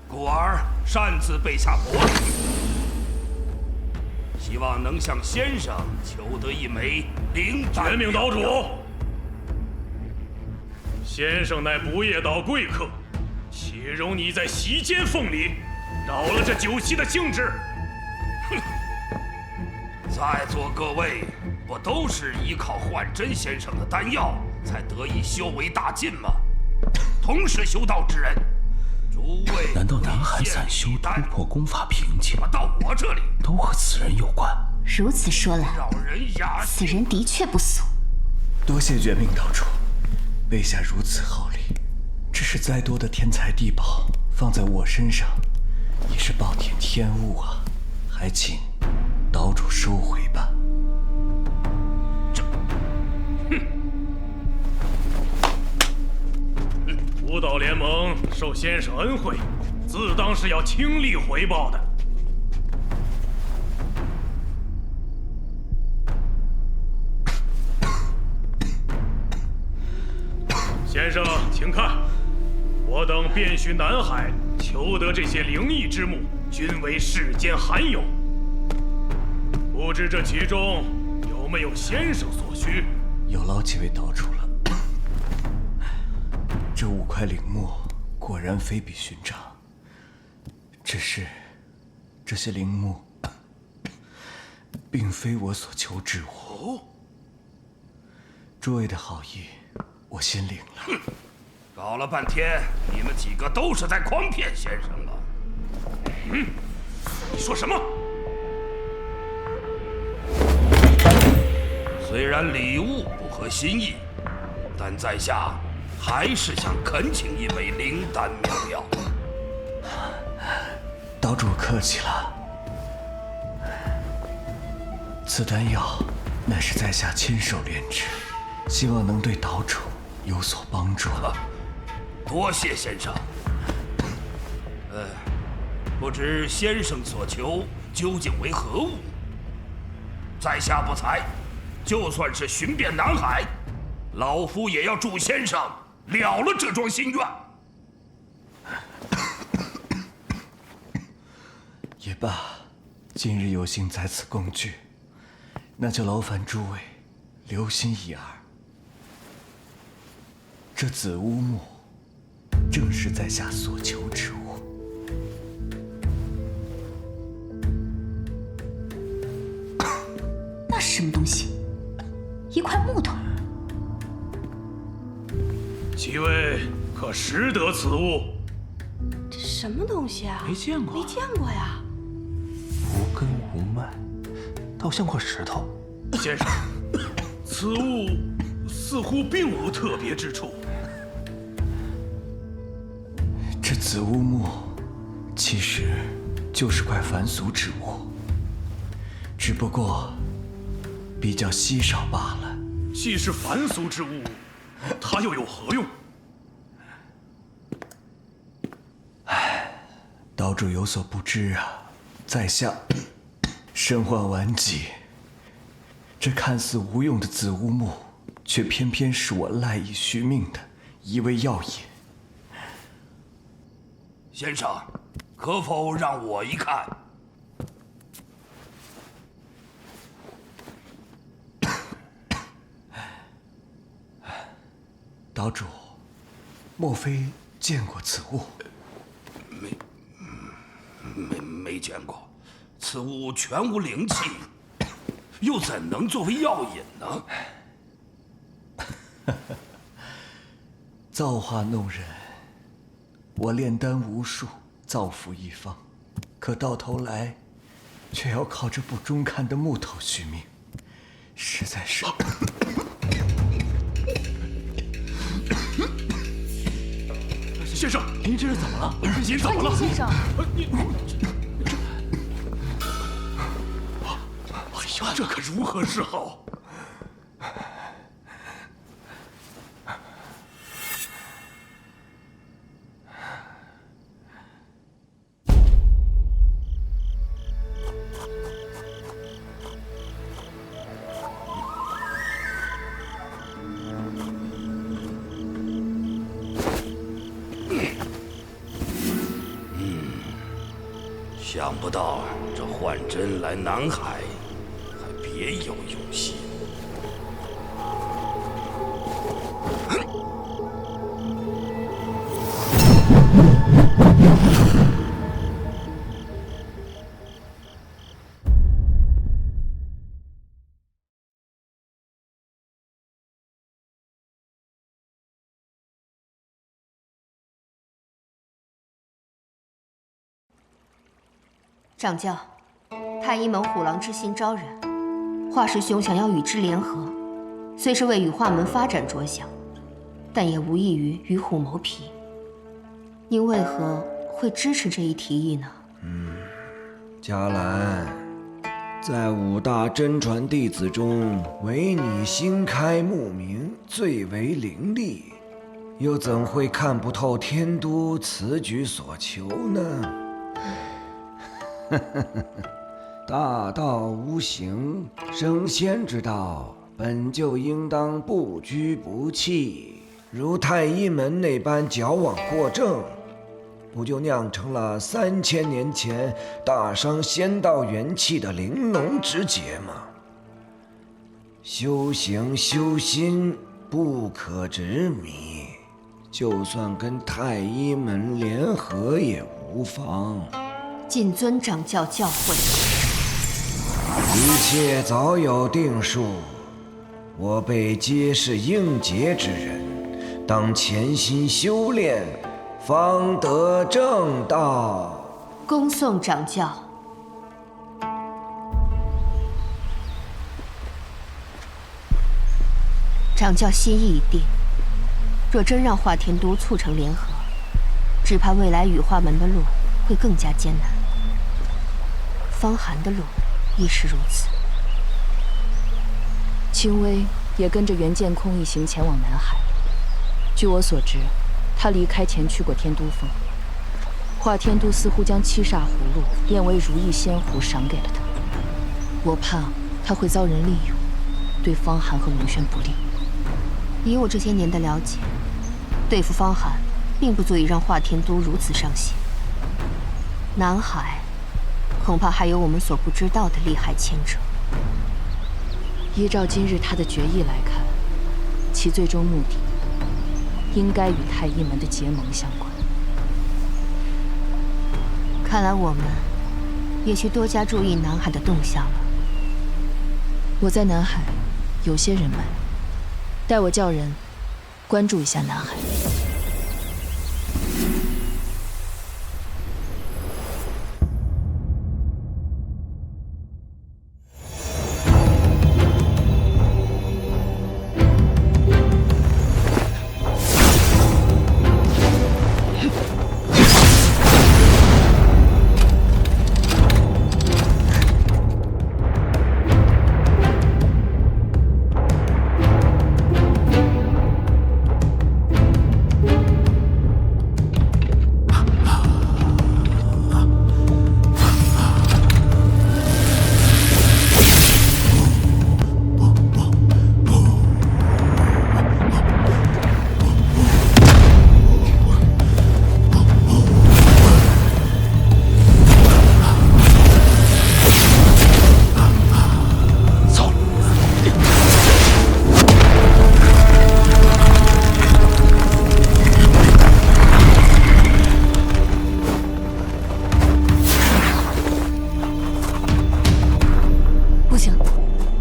故而擅自备下薄礼，希望能向先生求得一枚灵丹。绝命岛主，先生乃不夜岛贵客，岂容你在席间奉礼，扰了这酒席的兴致？哼！在座各位不都是依靠幻真先生的丹药才得以修为大进吗？同是修道之人，诸位难道南海散修突破功法瓶颈，到我这里都和此人有关？如此说来，此人的确不俗。多谢绝命岛主，备下如此厚礼，只是再多的天才地宝放在我身上，也是暴殄天物啊！还请岛主收回吧。武道联盟受先生恩惠，自当是要倾力回报的。先生，请看，我等遍寻南海，求得这些灵异之木，均为世间罕有。不知这其中有没有先生所需？有劳几位岛主了。这5块灵木果然非比寻常，只是这些灵木并非我所求之物。诸位的好意，我心领了。搞了半天，你们几个都是在诓骗先生了。你说什么？虽然礼物不合心意，但在下还是想恳请一枚灵丹妙药。岛主客气了，此丹药乃是在下亲手炼制，希望能对岛主有所帮助。多谢先生。不知先生所求究竟为何物？在下不才，就算是寻遍南海，老夫也要助先生了了这桩心愿。也罢，今日有幸在此共聚，那就劳烦诸位留心一二。这紫乌木正是在下所求之物。那是什么东西？一块木头。几位可识得此物？这什么东西啊？没见过，没见过呀。无根无脉，倒像块石头。先生，此物似乎并无特别之处。这紫乌木其实就是块凡俗之物，只不过比较稀少罢了。既是凡俗之物，它又有何用？岛主有所不知啊，在下身患顽疾，这看似无用的紫乌木，却偏偏是我赖以续命的一味药引。先生，可否让我一看？岛主，莫非见过此物？没见过，此物全无灵气，又怎能作为药引呢？造化弄人，我炼丹无数，造福一方，可到头来，却要靠这不中看的木头续命，实在是……先生，您这是怎么了？您怎么了？先生，哎呀，这可如何是好？想不到这幻真来南海，还别有用心。掌教，太医门虎狼之心招人，华师兄想要与之联合，虽是为羽化门发展着想，但也无异于与虎谋皮。您为何会支持这一提议呢？嘉兰，在5大真传弟子中，唯你心开目明，最为伶俐，又怎会看不透天都此举所求呢？大道无形，升仙之道本就应当不拘不弃。如太医门那般矫枉过正，不就酿成了3000年前大伤仙道元气的玲珑之劫吗？修行修心不可执迷，就算跟太医门联合也无妨。谨遵掌教教诲。一切早有定数，我辈皆是应劫之人，当潜心修炼，方得正道。恭送掌教。掌教心意已定，若真让华天都促成联合，只怕未来羽化门的路会更加艰难。方寒的路亦是如此。清微也跟着袁剑空一行前往南海。据我所知，他离开前去过天都峰。华天都似乎将七煞葫芦变为如意仙壶赏给了他。我怕他会遭人利用，对方寒和龙轩不利。以我这些年的了解，对付方寒，并不足以让华天都如此上心。南海恐怕还有我们所不知道的厉害牵扯。依照今日他的决议来看，其最终目的应该与太医门的结盟相关。看来我们也需多加注意南海的动向了。我在南海有些人脉，待我叫人关注一下南海。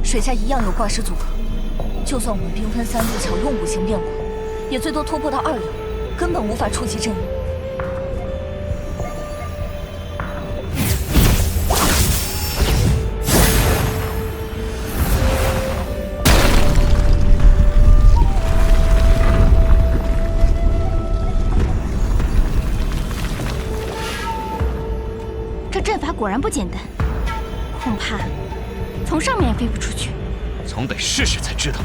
水下一样有挂石阻隔，就算我们兵分3路抢用5行变火，也最多突破到2营，根本无法触及阵营。果然不简单，恐怕从上面也飞不出去。总得试试才知道。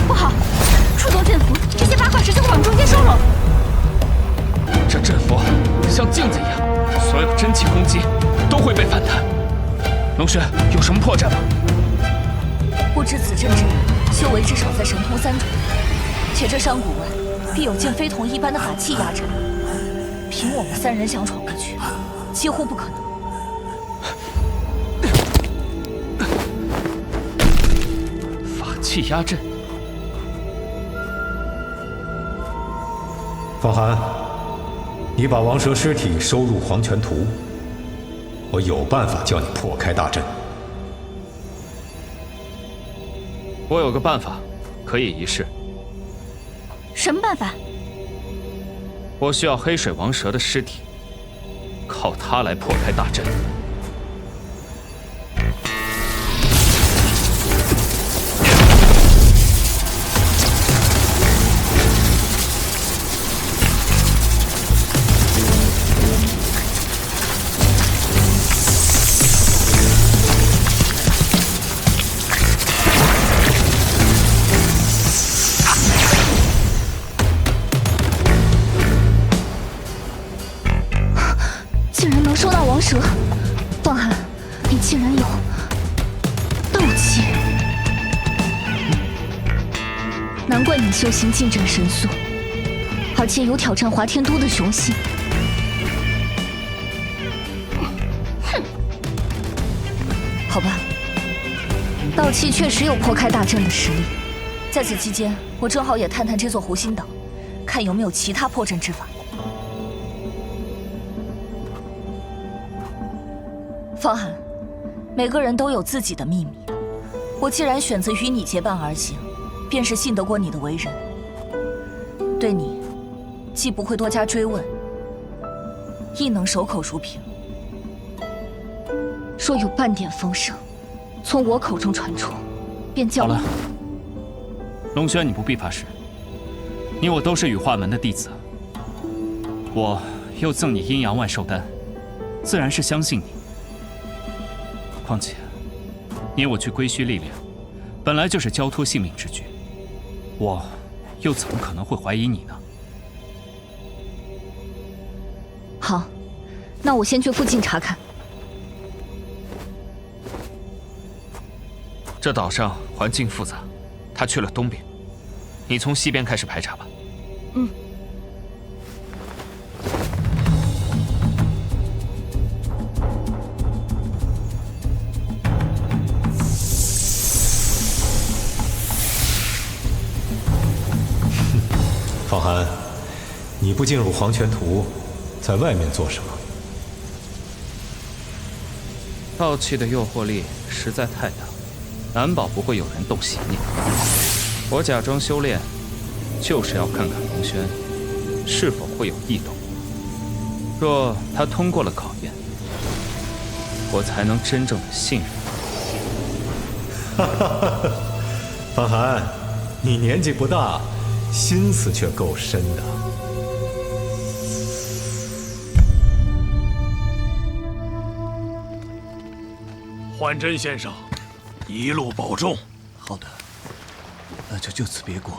不好，触动阵符，这些八卦石就会往中间收拢。这阵符像镜子一样，所有真气攻击都会被反弹。龙轩，有什么破绽吗？不知此阵之人，修为至少在神通3种，且这山谷外必有件非同一般的法器压阵。凭我们3人想闯过去，几乎不可能。法器压阵。方寒，你把王蛇尸体收入黄泉图，我有办法叫你破开大阵。我有个办法，可以一试。什么办法？我需要黑水王蛇的尸体，靠它来破开大阵。竟然能收到王蛇，方寒，你竟然有斗气，难怪你修行进展神速，而且有挑战华天都的雄心。哼，好吧，道气确实有破开大阵的实力。在此期间，我正好也探探这座湖心岛，看有没有其他破阵之法。方寒，每个人都有自己的秘密。我既然选择与你结伴而行，便是信得过你的为人。对你，既不会多加追问，亦能守口如瓶。若有半点风声从我口中传出，便叫好了。龙轩，你不必怕事，你我都是羽化门的弟子，我又赠你阴阳万寿丹，自然是相信你。况且，你我去归墟历练，本来就是交托性命之举，我又怎么可能会怀疑你呢？好，那我先去附近查看。这岛上环境复杂，他去了东边，你从西边开始排查吧。嗯。方寒，你不进入黄泉图，在外面做什么？道气的诱惑力实在太大，难保不会有人动邪念。我假装修炼，就是要看看龙轩是否会有异动。若他通过了考验，我才能真正的信任他。哈哈哈！方寒，你年纪不大，心思却够深的。幻真先生，一路保重。好的，那就此别过。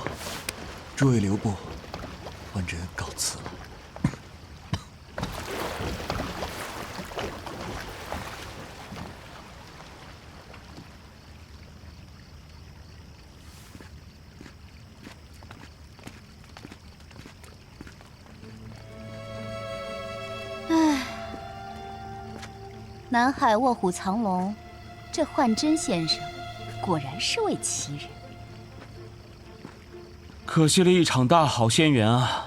诸位留步，幻真告辞了。南海卧虎藏龙，这幻真先生果然是位奇人。可惜了一场大好仙缘啊！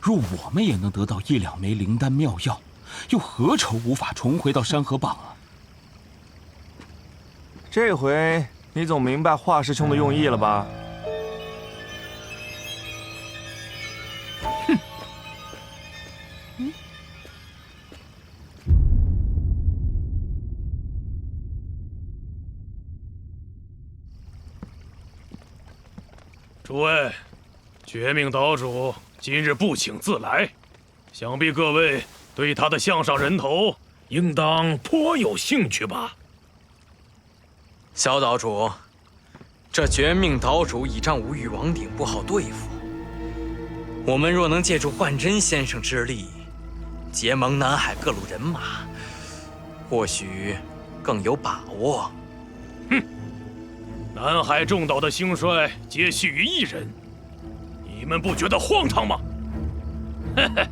若我们也能得到1、2枚灵丹妙药，又何愁无法重回到山河榜啊？这回你总明白华师兄的用意了吧？诸位，绝命岛主今日不请自来，想必各位对他的项上人头应当颇有兴趣吧？萧岛主，这绝命岛主倚仗无欲王鼎不好对付，我们若能借助幻真先生之力，结盟南海各路人马，或许更有把握。哼！南海众岛的兴衰皆系于一人，你们不觉得荒唐吗？嘿嘿，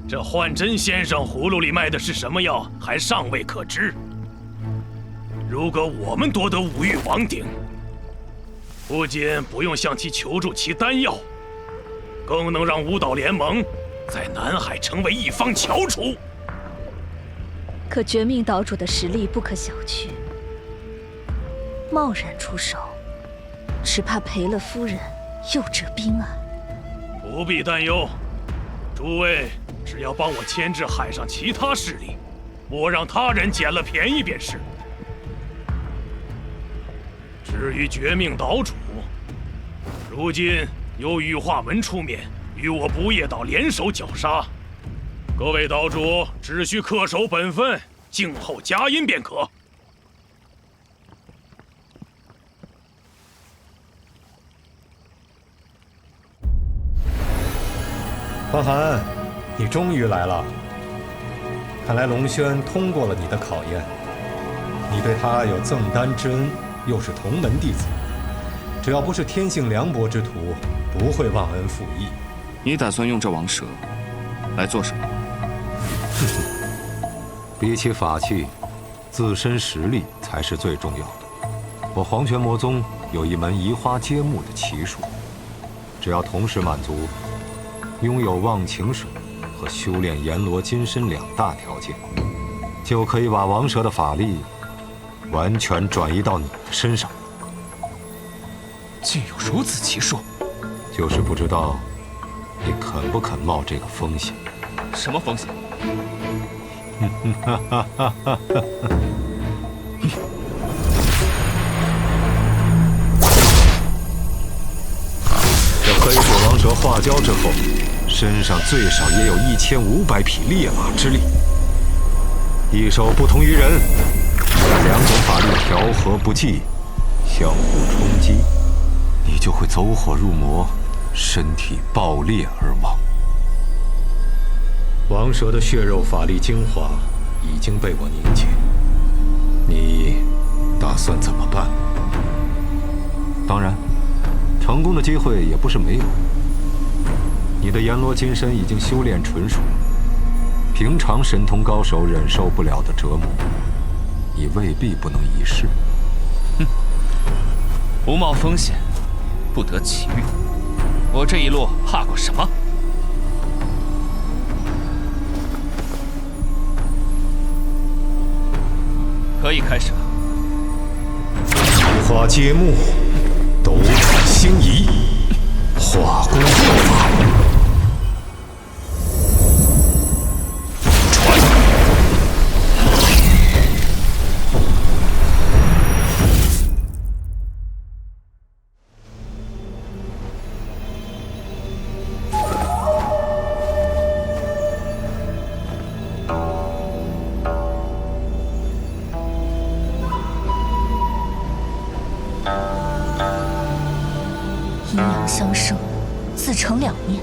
这幻真先生葫芦里卖的是什么药，还尚未可知。如果我们夺得五域王鼎，不仅不用向其求助其丹药，更能让五岛联盟在南海成为一方翘楚。可绝命岛主的实力不可小觑，贸然出手，只怕赔了夫人又折兵啊！不必担忧，诸位只要帮我牵制海上其他势力，莫让他人捡了便宜便是。至于绝命岛主，如今由羽化门出面与我不夜岛联手绞杀，各位岛主只需恪守本分，静候佳音便可。范寒，你终于来了。看来龙轩通过了你的考验，你对他有赠丹之恩，又是同门弟子，只要不是天性凉薄之徒，不会忘恩负义。你打算用这王蛇来做什么？比起法器，自身实力才是最重要的。我黄泉魔宗有一门移花接木的奇术，只要同时满足拥有忘情水和修炼阎罗金身2大条件，就可以把王蛇的法力完全转移到你的身上。竟有如此奇术，就是不知道你肯不肯冒这个风险。什么风险？这黑水王蛇化蛟之后，身上最少也有1500匹烈马之力，一手不同于人，2种法力调和不济，相互冲击，你就会走火入魔，身体爆裂而亡。王蛇的血肉法力精华已经被我凝结，你打算怎么办？当然，成功的机会也不是没有。你的阎罗金身已经修炼纯熟，平常神通高手忍受不了的折磨，你未必不能一试。哼，不冒风险，不得其遇。我这一路怕过什么？可以开始了。移花接木，斗转星移，化功妙法。阴阳相生，自成两面。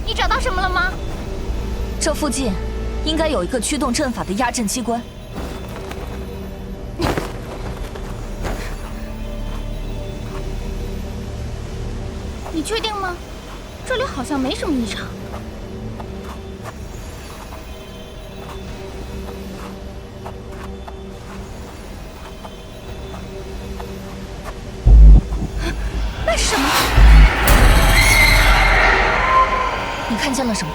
你找到什么了吗？这附近应该有一个驱动阵法的压阵机关。你确定吗？这里好像没什么异常。那是什么？你看见了什么？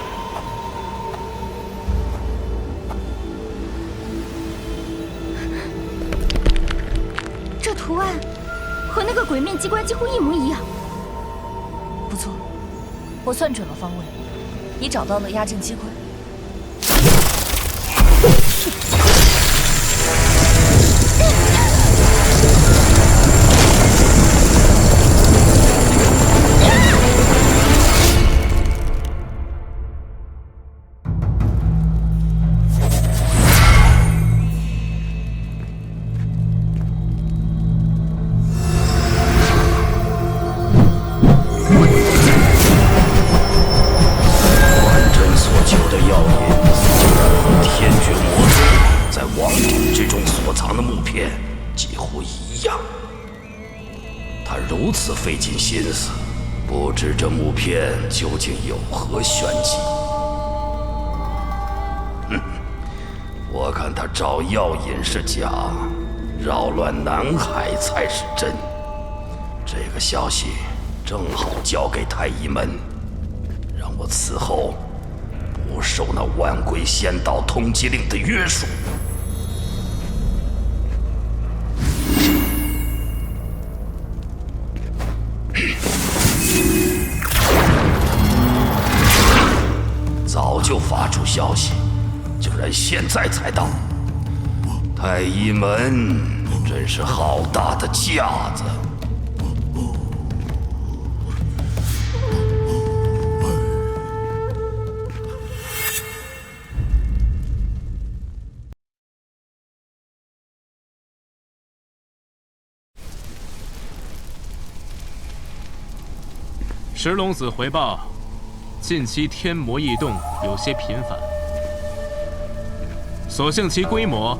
图案和那个鬼面机关几乎一模一样。不错，我算准了方位，已找到了压阵机关。费尽心思，不知这木片究竟有何玄机。哼，我看他找药引是假，扰乱南海才是真。这个消息正好交给太医门，让我此后不受那万龟仙道通缉令的约束。早就发出消息，竟然现在才到。太医门真是好大的架子。石龙子回报。近期天魔异动有些频繁，所幸其规模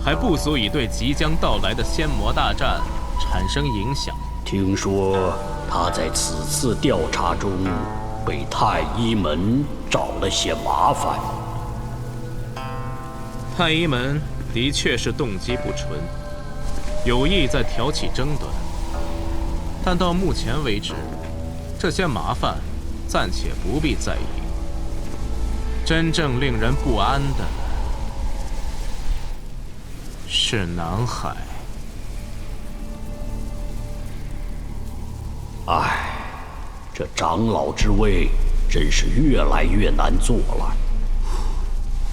还不足以对即将到来的仙魔大战产生影响。听说他在此次调查中被太医门找了些麻烦。太医门的确是动机不纯，有意在挑起争端，但到目前为止，这些麻烦暂且不必在意。真正令人不安的是南海。唉，这长老之位真是越来越难做了。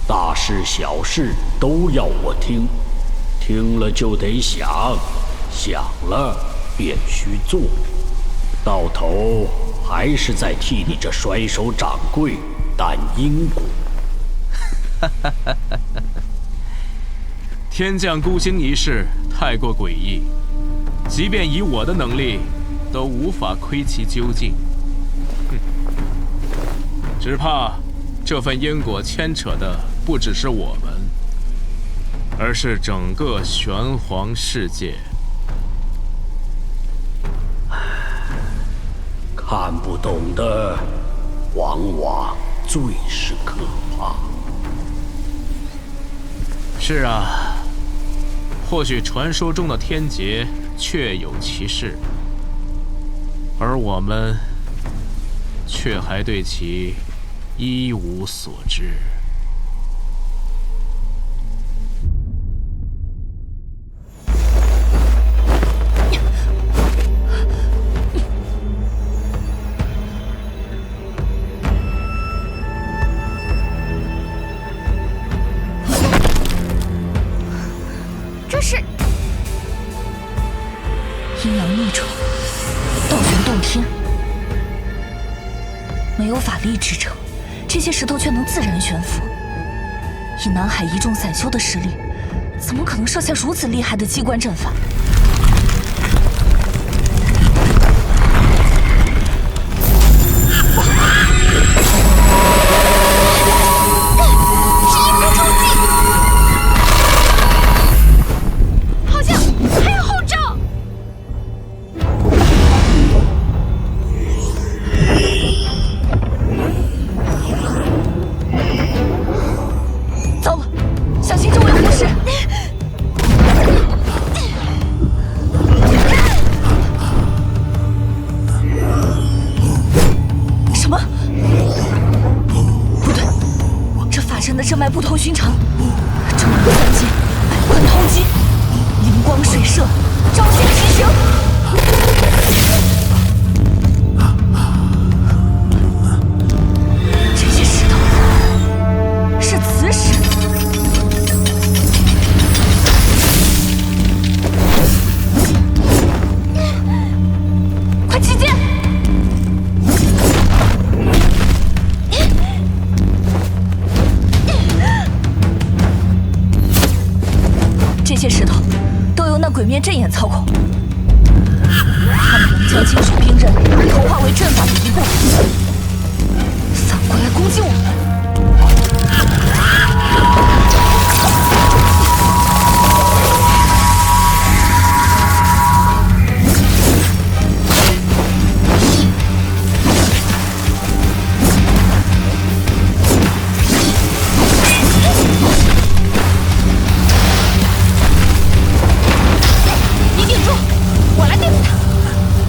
大事小事都要我听，听了就得想，想了便须做，到头还是在替你这甩手掌柜担因果。天降孤星一事太过诡异，即便以我的能力，都无法窥其究竟。只怕这份因果牵扯的不只是我们，而是整个玄黄世界。看不懂的，往往最是可怕。是啊，或许传说中的天劫确有其事，而我们却还对其一无所知。这是阴阳逆转，道玄洞天，没有法力支撑，这些石头却能自然悬浮。以南海一众散修的实力，怎么可能设下如此厉害的机关阵法？阵脉不同寻常，正如三界百贯通缉。灵光水射，招线疾行。这些石头是磁石。快击剑！这些石头都由那鬼面阵眼操控，他们能将金属冰刃同化为阵法的一部分，反过来攻击我们。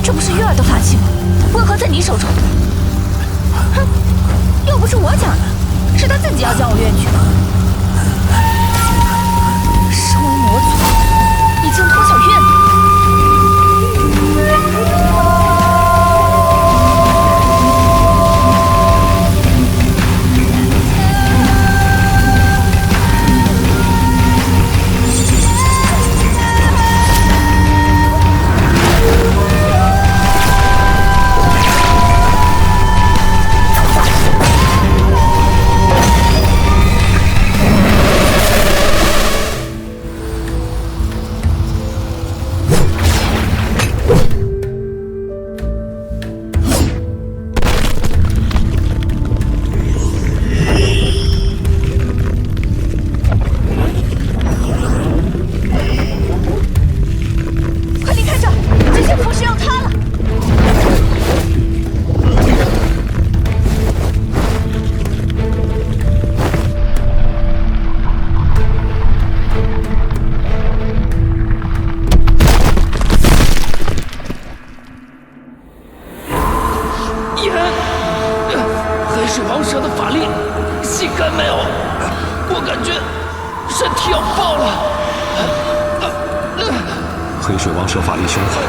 这不是月儿的法器吗？为何在你手中？哼，又不是我讲的，是他自己要将我运去。身为魔族，已经通晓月能。黑水王蛇法力凶悍，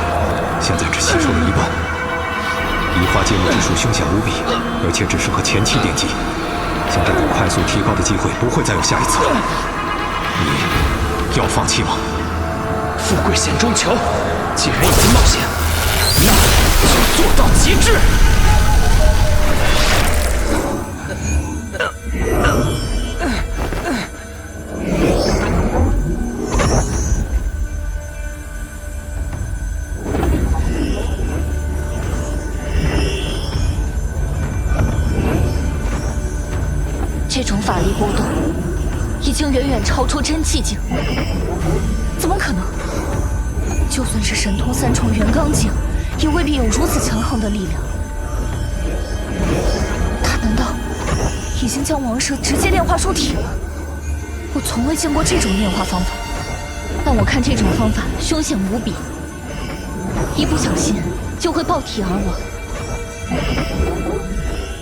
现在只吸收了一半。移花接木之术凶险无比，而且只适合前期电击。像这种快速提高的机会不会再有下一次了。你要放弃吗？富贵险中求，既然已经冒险，那就做到极致。这种法力波动已经远远超出真气境，怎么可能？就算是神通三重元刚境，也未必有如此强横的力量。他难道已经将王蛇直接炼化入体了？我从未见过这种炼化方法，但我看这种方法凶险无比，一不小心就会爆体而亡。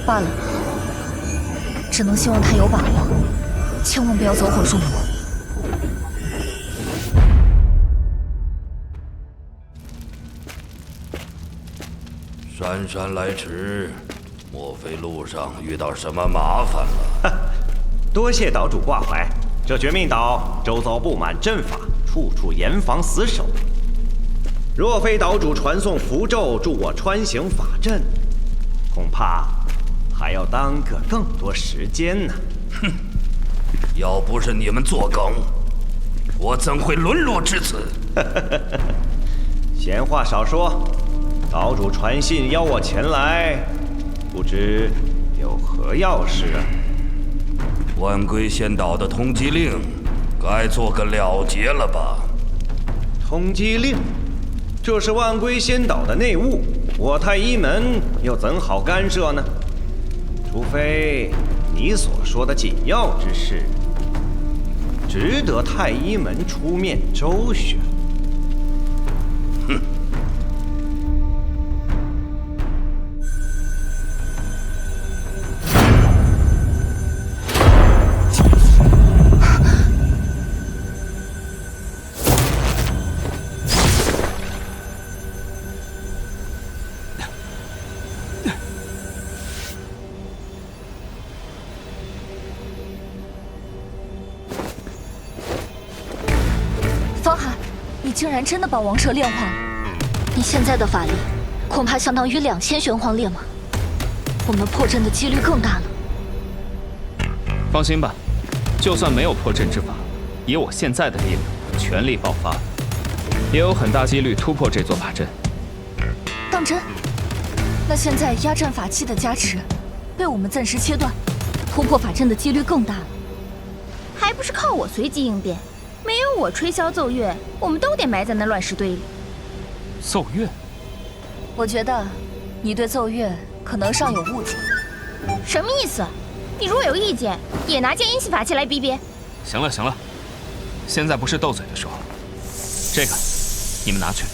罢了。只能希望他有把握，千万不要走火入魔。姗姗来迟，莫非路上遇到什么麻烦了？多谢岛主挂怀。这绝命岛周遭布满阵法，处处严防死守。若非岛主传送符咒助我穿行法阵，恐怕还要耽搁更多时间呢。哼，要不是你们作梗，我怎会沦落至此？闲话少说，岛主传信邀我前来，不知有何要事啊？万龟仙岛的通缉令，该做个了结了吧？通缉令，这是万龟仙岛的内务，我太医门又怎好干涉呢？除非你所说的紧要之事，值得太医门出面周旋。哼！方寒，你竟然真的把王蛇炼化了！你现在的法力，恐怕相当于2000玄黄烈马，我们破阵的几率更大了。放心吧，就算没有破阵之法，以我现在的力量，全力爆发，也有很大几率突破这座法阵。当真？那现在压阵法器的加持，被我们暂时切断，突破法阵的几率更大了。还不是靠我随机应变，没有我吹箫奏乐，我们都得埋在那乱石堆里。奏乐？我觉得你对奏乐可能尚有误解。什么意思？你如果有意见，也拿件阴气法器来逼逼。行了行了，现在不是斗嘴的时候。这个，你们拿去。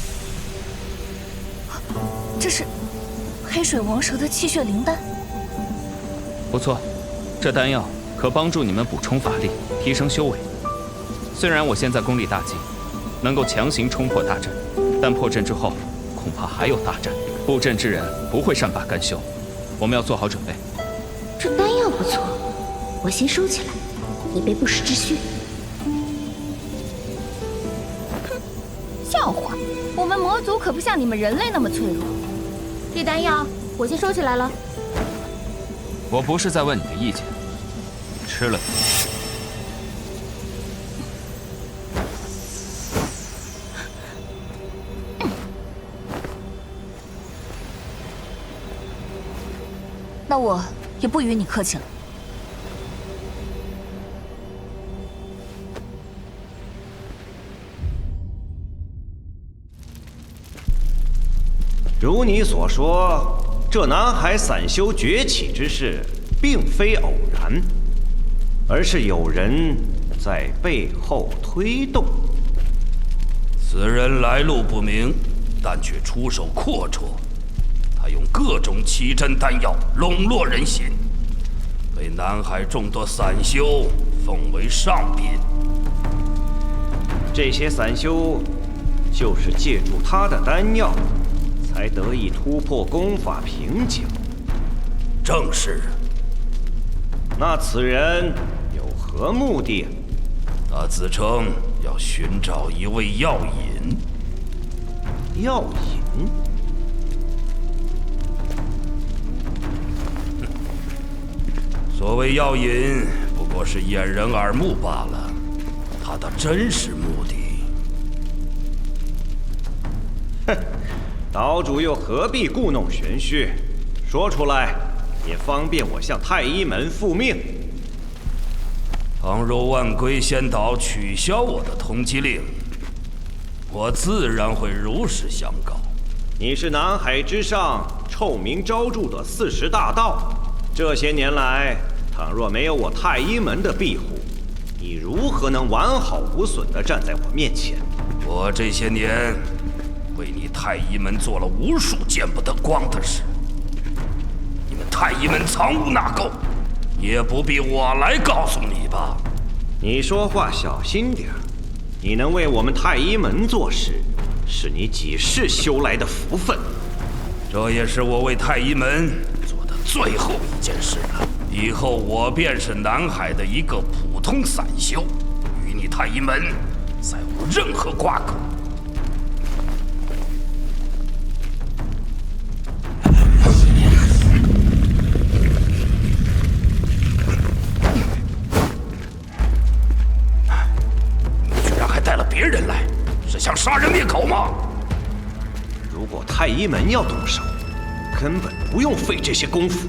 这是黑水王蛇的气血灵丹。不错，这丹药可帮助你们补充法力，提升修为。虽然我现在功力大进，能够强行冲破大阵，但破阵之后恐怕还有大战。布阵之人不会善罢甘休，我们要做好准备。这丹药不错，我先收起来，以备不时之需。哼，笑话！我们魔族可不像你们人类那么脆弱。这丹药我先收起来了。我不是在问你的意见，吃了。那我也不与你客气了。如你所说，这南海散修崛起之事，并非偶然，而是有人在背后推动。此人来路不明，但却出手阔绰。他用各种奇珍丹药笼络人心，被南海众多散修奉为上宾。这些散修就是借助他的丹药，才得以突破功法瓶颈。正是。那此人有何目的？他自称要寻找一味药引。药引？所谓药引，不过是掩人耳目罢了。他的真实目的，哼，岛主又何必故弄玄虚？说出来，也方便我向太医门复命。倘若万龟仙岛取消我的通缉令，我自然会如实相告。你是南海之上臭名昭著的40大盗，这些年来，倘若没有我太医门的庇护，你如何能完好无损地站在我面前？我这些年为你太医门做了无数见不得光的事，你们太医门藏污纳垢，也不必我来告诉你吧。你说话小心点儿，你能为我们太医门做事，是你几世修来的福分。这也是我为太医门做的最后一件事了。以后我便是南海的一个普通散修，与你太医门再无任何瓜葛。你居然还带了别人来，是想杀人灭口吗？如果太医门要动手，根本不用费这些功夫。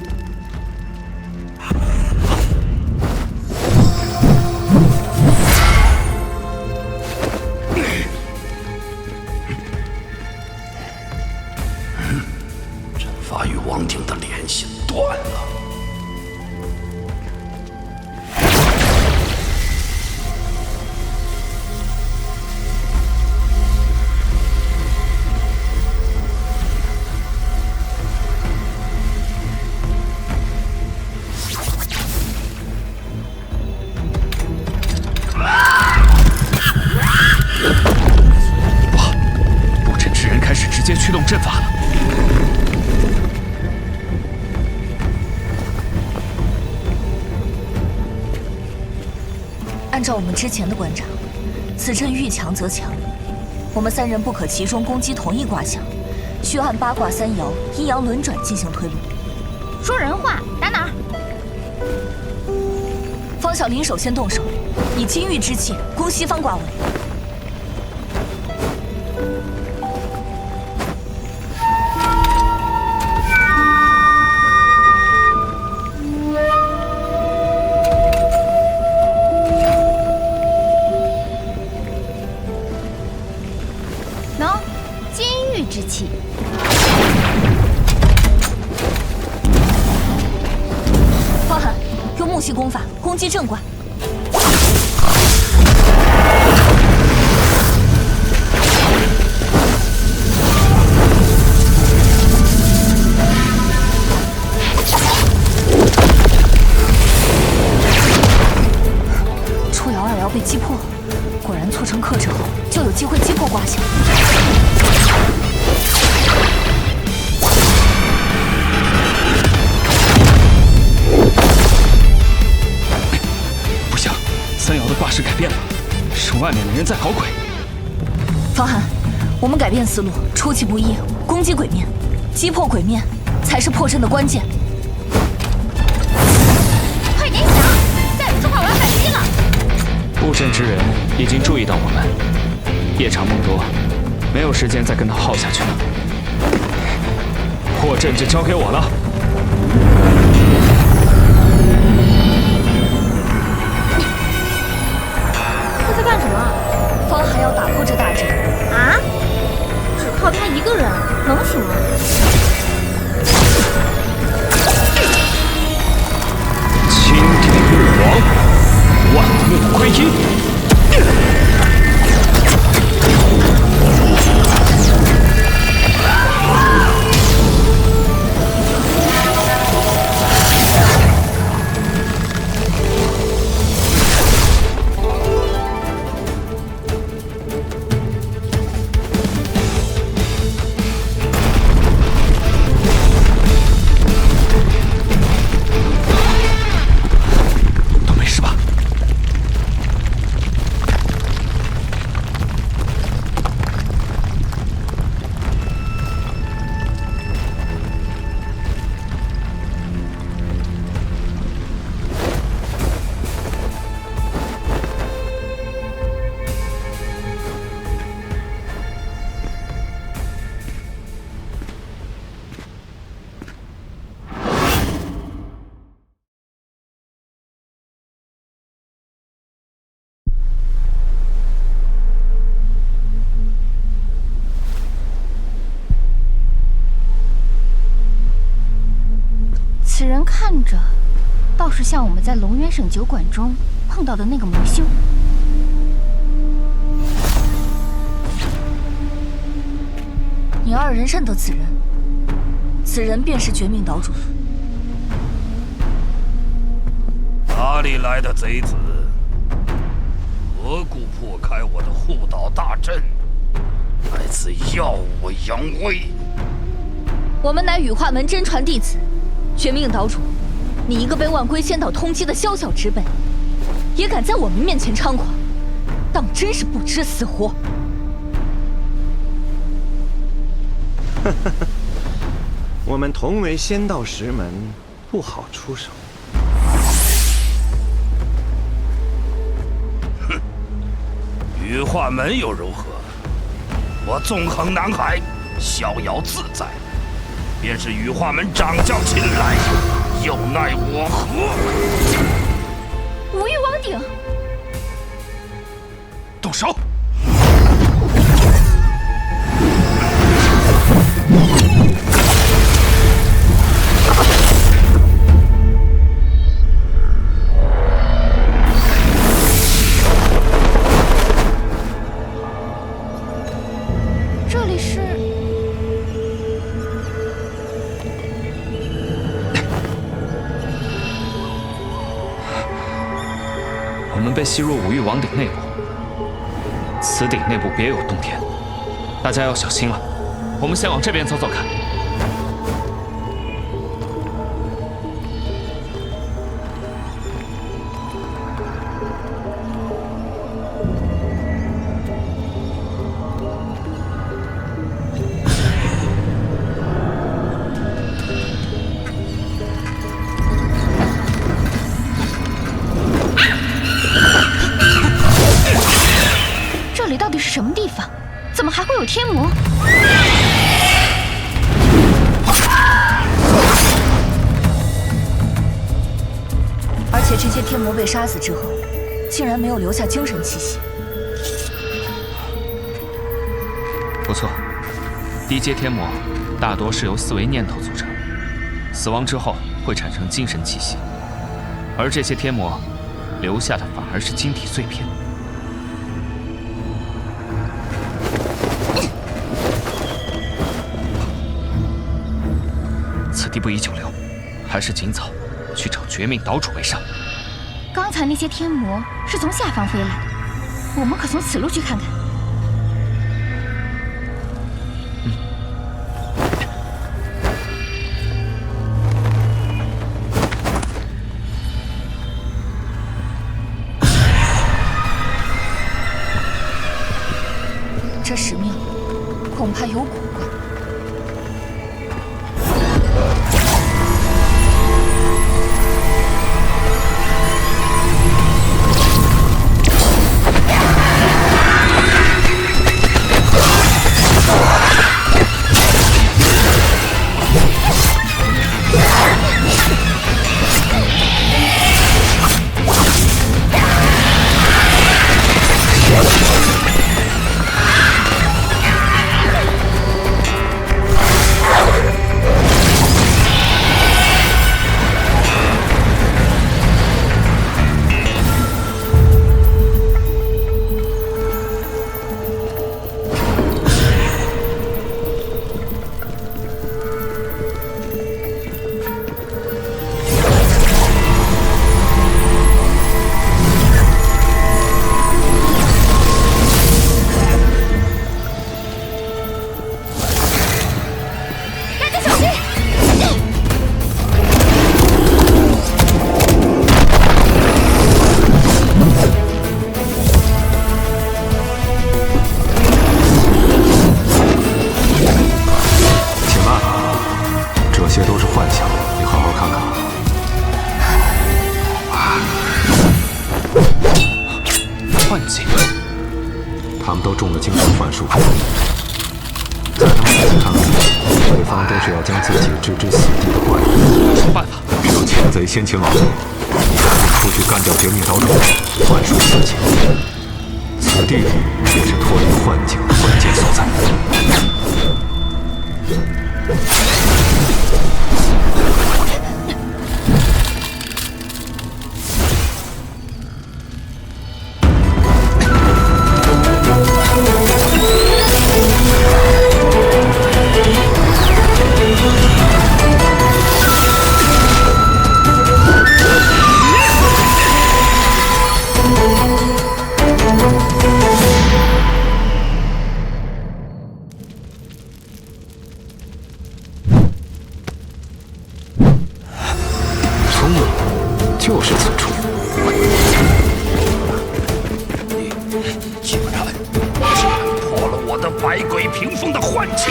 阵法与王庭的联系断了。直接驱动阵法了。按照我们之前的观察，此阵遇强则强，我们3人不可集中攻击同一卦象，需按八卦3爻阴阳轮转进行推论。说人话，打哪儿？方小林首先动手，以金玉之气攻西方卦位。喏，金玉之气。方寒，用木系功法攻击正卦。初爻、2爻被击破，果然促成克制后，就有机会击破卦象。不行，3爻的卦势改变了，是外面的人在搞鬼。方寒，我们改变思路，出其不意，攻击鬼面，击破鬼面，才是破阵的关键。快点想，再不说话我要反击了。布阵之人已经注意到我们，夜长梦多，没有时间再跟他耗下去了。破阵就交给我了。他在干什么？方寒要打破这大阵啊！只靠他一个人能行吗？青天日王，万木归一。此人看着，倒是像我们在龙渊省酒馆中碰到的那个魔修。你2人认得此人，此人便是绝命岛主。哪里来的贼子？何故破开我的护岛大阵？来自耀我扬威。我们乃羽化门真传弟子。绝命岛主，你一个被万龟仙岛通缉的宵小之辈，也敢在我们面前猖狂，当真是不知死活！我们同为仙道10门，不好出手。哼，羽化门又如何？我纵横南海，逍遥自在。便是羽化门掌教擒来，又奈我何？无欲王鼎，动手！这里是？我们被吸入五欲王鼎内部，此鼎内部别有洞天，大家要小心了。我们先往这边走走看。什么地方？怎么还会有天魔？而且这些天魔被杀死之后，竟然没有留下精神气息。不错，低阶天魔大多是由4维念头组成，死亡之后会产生精神气息，而这些天魔留下的反而是晶体碎片。此地不宜久留，还是尽早去找绝命岛主为上。刚才那些天魔是从下方飞来的，我们可从此路去看看。这使命恐怕有古怪。他们都中了精神幻术，在他们自己看来，对方都是要将自己置之死地的怪物。什么办法？只有擒贼先擒王，出去干掉绝命岛主，幻术自己。此地也是脱离幻境的关键所在。就是此处。你竟然破了我的百鬼屏风的幻境！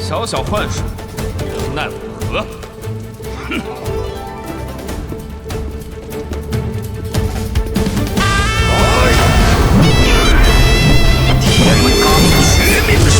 小小幻术，能奈我何？哼！天罡绝命手！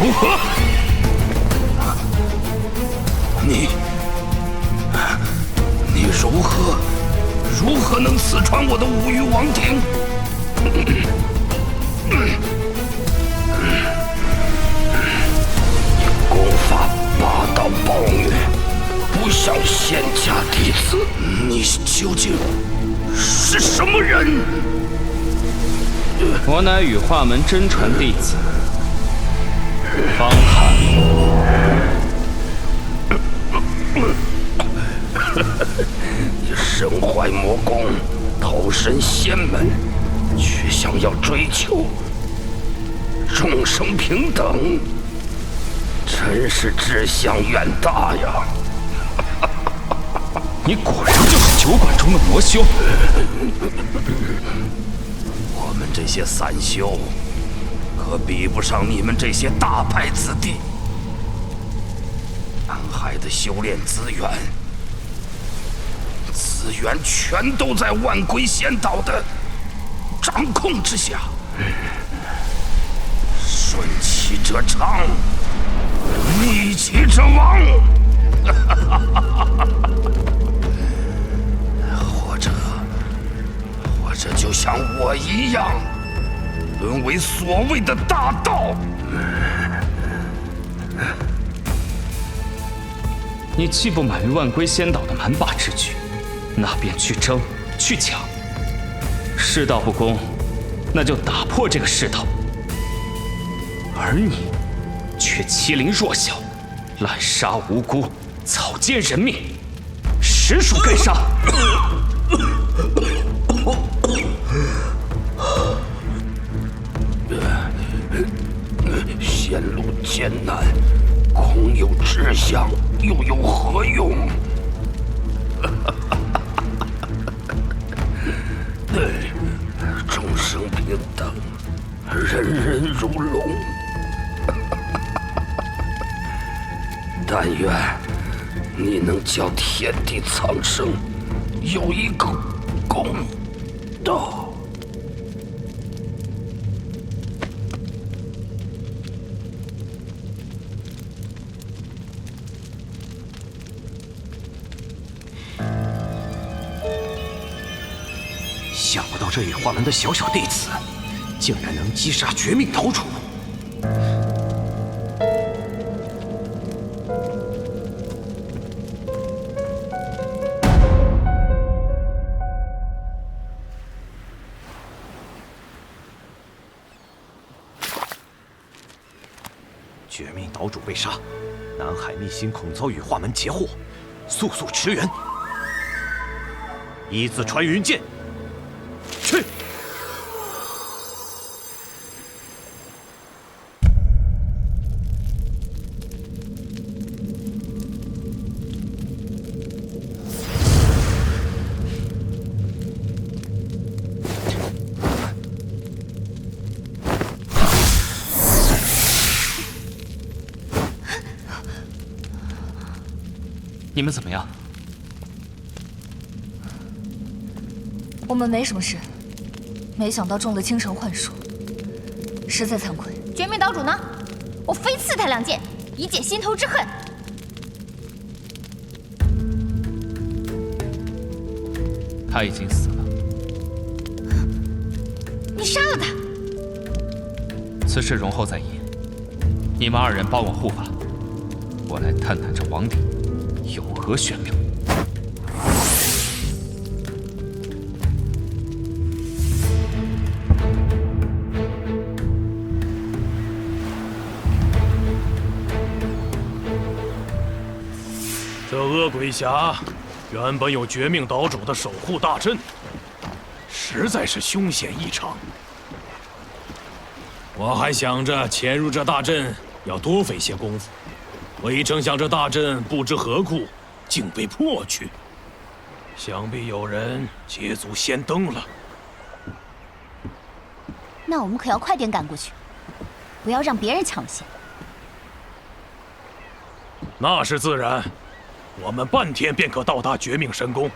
如何？你如何能刺穿我的五欲王庭？功法霸道暴虐，不像仙家弟子。你究竟是什么人？我乃羽化门真传弟子方翰。你身怀魔功，投身仙门，却想要追求众生平等，真是志向远大呀！你果然就是酒馆中的魔修。我们这些散修，可比不上你们这些大派子弟。南海的修炼资源全都在万龟仙岛的掌控之下，顺其者昌，逆其者亡。或者就像我一样，沦为所谓的大道。你既不满于万龟仙岛的蛮霸之举，那便去争去抢。世道不公，那就打破这个世道。而你却欺凌弱小，滥杀无辜，草菅人命，实属该杀。仙路艰难，空有志向又有何用？众生平等，人人如龙。但愿你能叫天地苍生有一个公道。想不到这羽化门的小小弟子，竟然能击杀绝命岛主。绝命岛主被杀，南海逆行恐遭羽化门截获，速速驰援。一字穿云箭。去！你们怎么样？我们没什么事，没想到中了京城幻术，实在惭愧。绝命岛主呢？我非刺他2剑，以解心头之恨。他已经死了。你杀了他？此事容后再议。你们2人帮我护法，我来探探这王鼎有何玄妙。这恶鬼峡原本有绝命岛主的守护大阵，实在是凶险异常。我还想着潜入这大阵要多费些功夫，未成想这大阵不知何故竟被破去，想必有人捷足先登了。那我们可要快点赶过去，不要让别人抢先。那是自然。我们半天便可到达绝命神宫，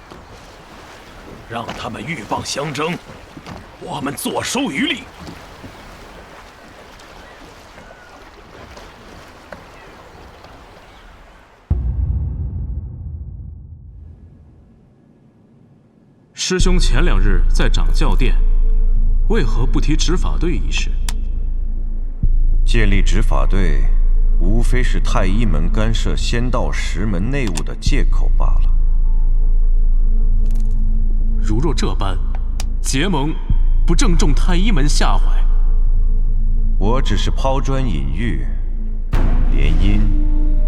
让他们鹬蚌相争，我们坐收渔利。师兄前2日在掌教殿，为何不提执法队一事？建立执法队，无非是太医门干涉仙道10门内务的借口罢了。如若这般，结盟不正中太医门下怀？我只是抛砖引玉，联姻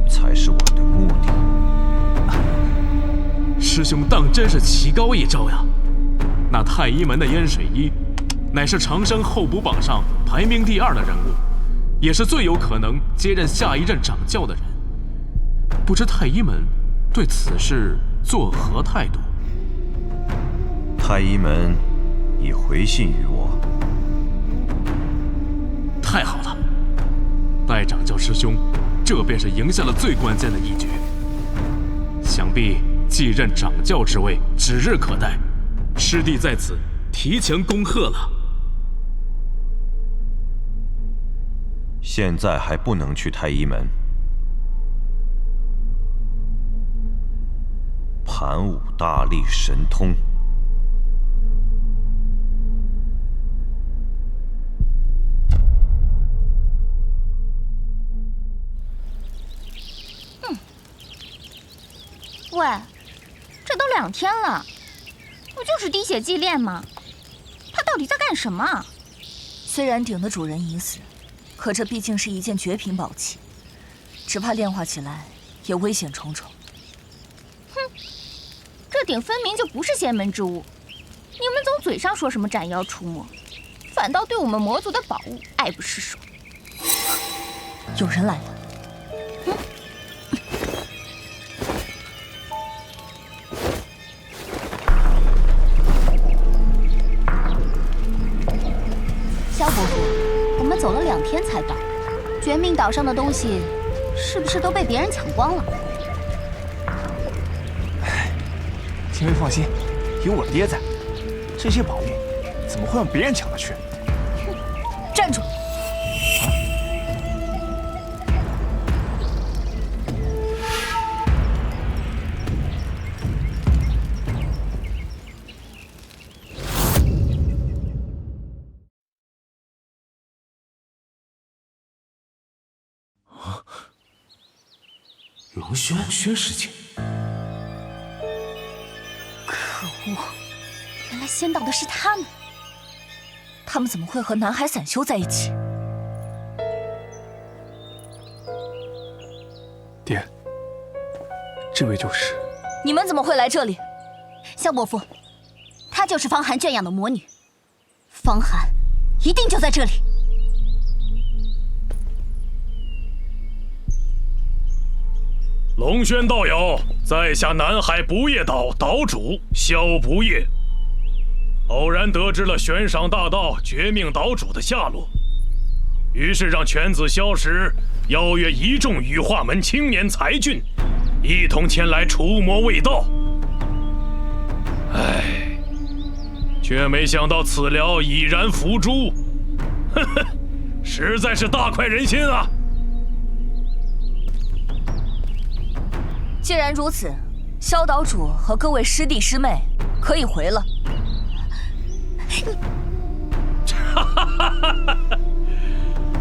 才是我的目的。师兄当真是棋高一招呀！那太医门的燕水一，乃是长生候补榜上排名第2的人物，也是最有可能接任下一任掌教的人。不知太医门对此事作何态度？太医门已回信于我。太好了，拜掌教师兄，这便是赢下了最关键的一局。想必继任掌教之位指日可待，师弟在此提前恭贺了。现在还不能去太医门。盘武大力神通。喂，这都2天了，不就是滴血祭炼吗？他到底在干什么？虽然鼎的主人已死，可这毕竟是一件绝品宝器，只怕炼化起来也危险重重。哼，这鼎分明就不是仙门之物，你们总嘴上说什么斩妖除魔，反倒对我们魔族的宝物爱不释手。有人来了。萧伯父，我们走了2天才到，绝命岛上的东西是不是都被别人抢光了？青微放心，有我爹在，这些宝物怎么会让别人抢了去？站住！龙轩师姐，可恶！原来先到的是他们。他们怎么会和南海散修在一起？爹，这位就是。你们怎么会来这里？萧伯父，她就是方寒圈养的魔女，方寒一定就在这里。龙轩道友，在下南海不夜岛岛主萧不夜，偶然得知了悬赏大盗绝命岛主的下落，于是让犬子萧石邀约一众羽化门青年才俊，一同前来除魔卫道。唉，却没想到此寮已然伏诛，呵呵，实在是大快人心啊！既然如此，萧岛主和各位师弟师妹可以回了。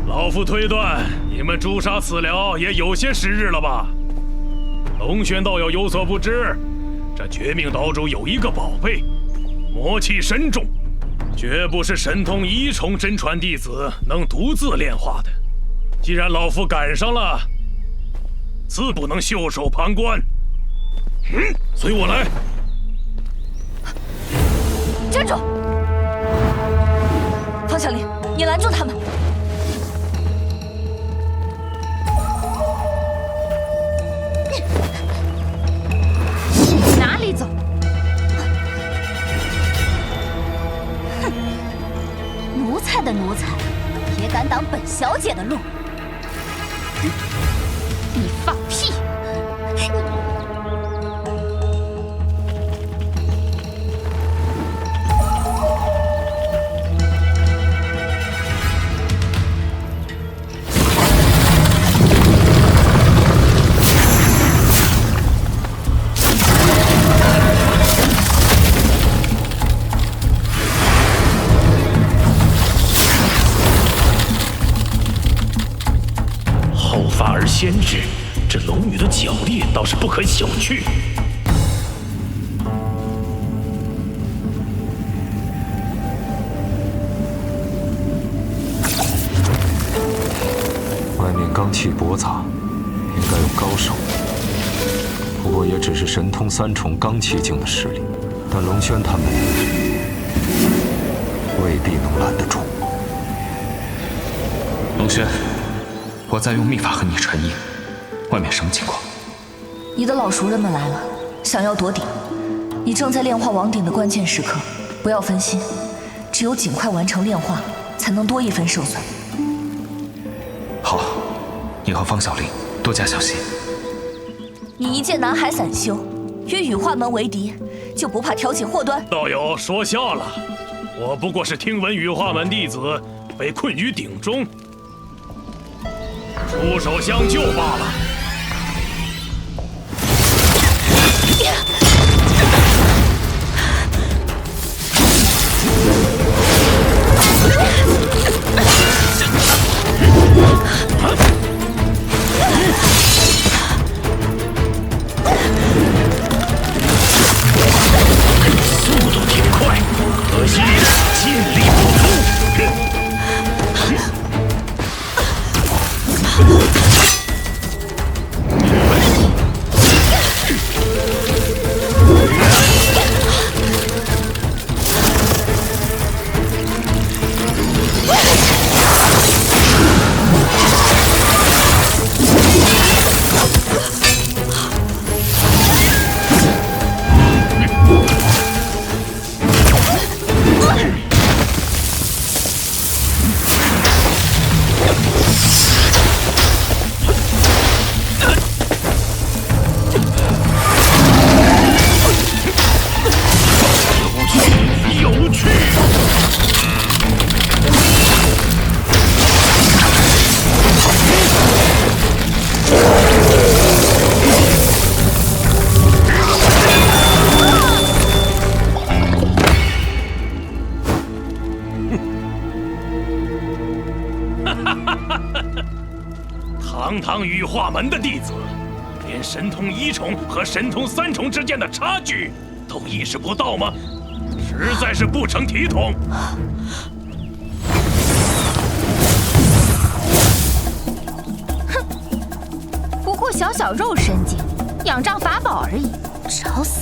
老夫推断，你们诛杀此寮也有些时日了吧？龙轩道友有所不知，这绝命岛主有一个宝贝，魔气深重，绝不是神通1重真传弟子能独自炼化的。既然老夫赶上了，自不能袖手旁观。随我来。站住！方小林，你拦住他们。哪里走？哼，奴才的奴才，也敢挡本小姐的路？你放屁！而先至，这龙女的脚力倒是不可小觑。外面罡气驳杂，应该有高手，不过也只是神通3重罡气境的实力，但龙轩他们未必能拦得住。龙轩，我在用秘法和你陈应，外面什么情况？你的老熟人们来了，想要夺鼎。你正在炼化王鼎的关键时刻，不要分心，只有尽快完成炼化，才能多一分胜算。好，你和方小玲多加小心。你一介南海散修，与羽化门为敌，就不怕挑起祸端？道友说笑了，我不过是听闻羽化门弟子被困于鼎中，出手相救罢了。速度挺快，可惜尽力不足。有趣。堂堂羽化门的弟子，连神通1重和神通3重之间的差距都意识不到吗？实在是不成体统。不过小小肉身境，仰仗法宝而已，找死！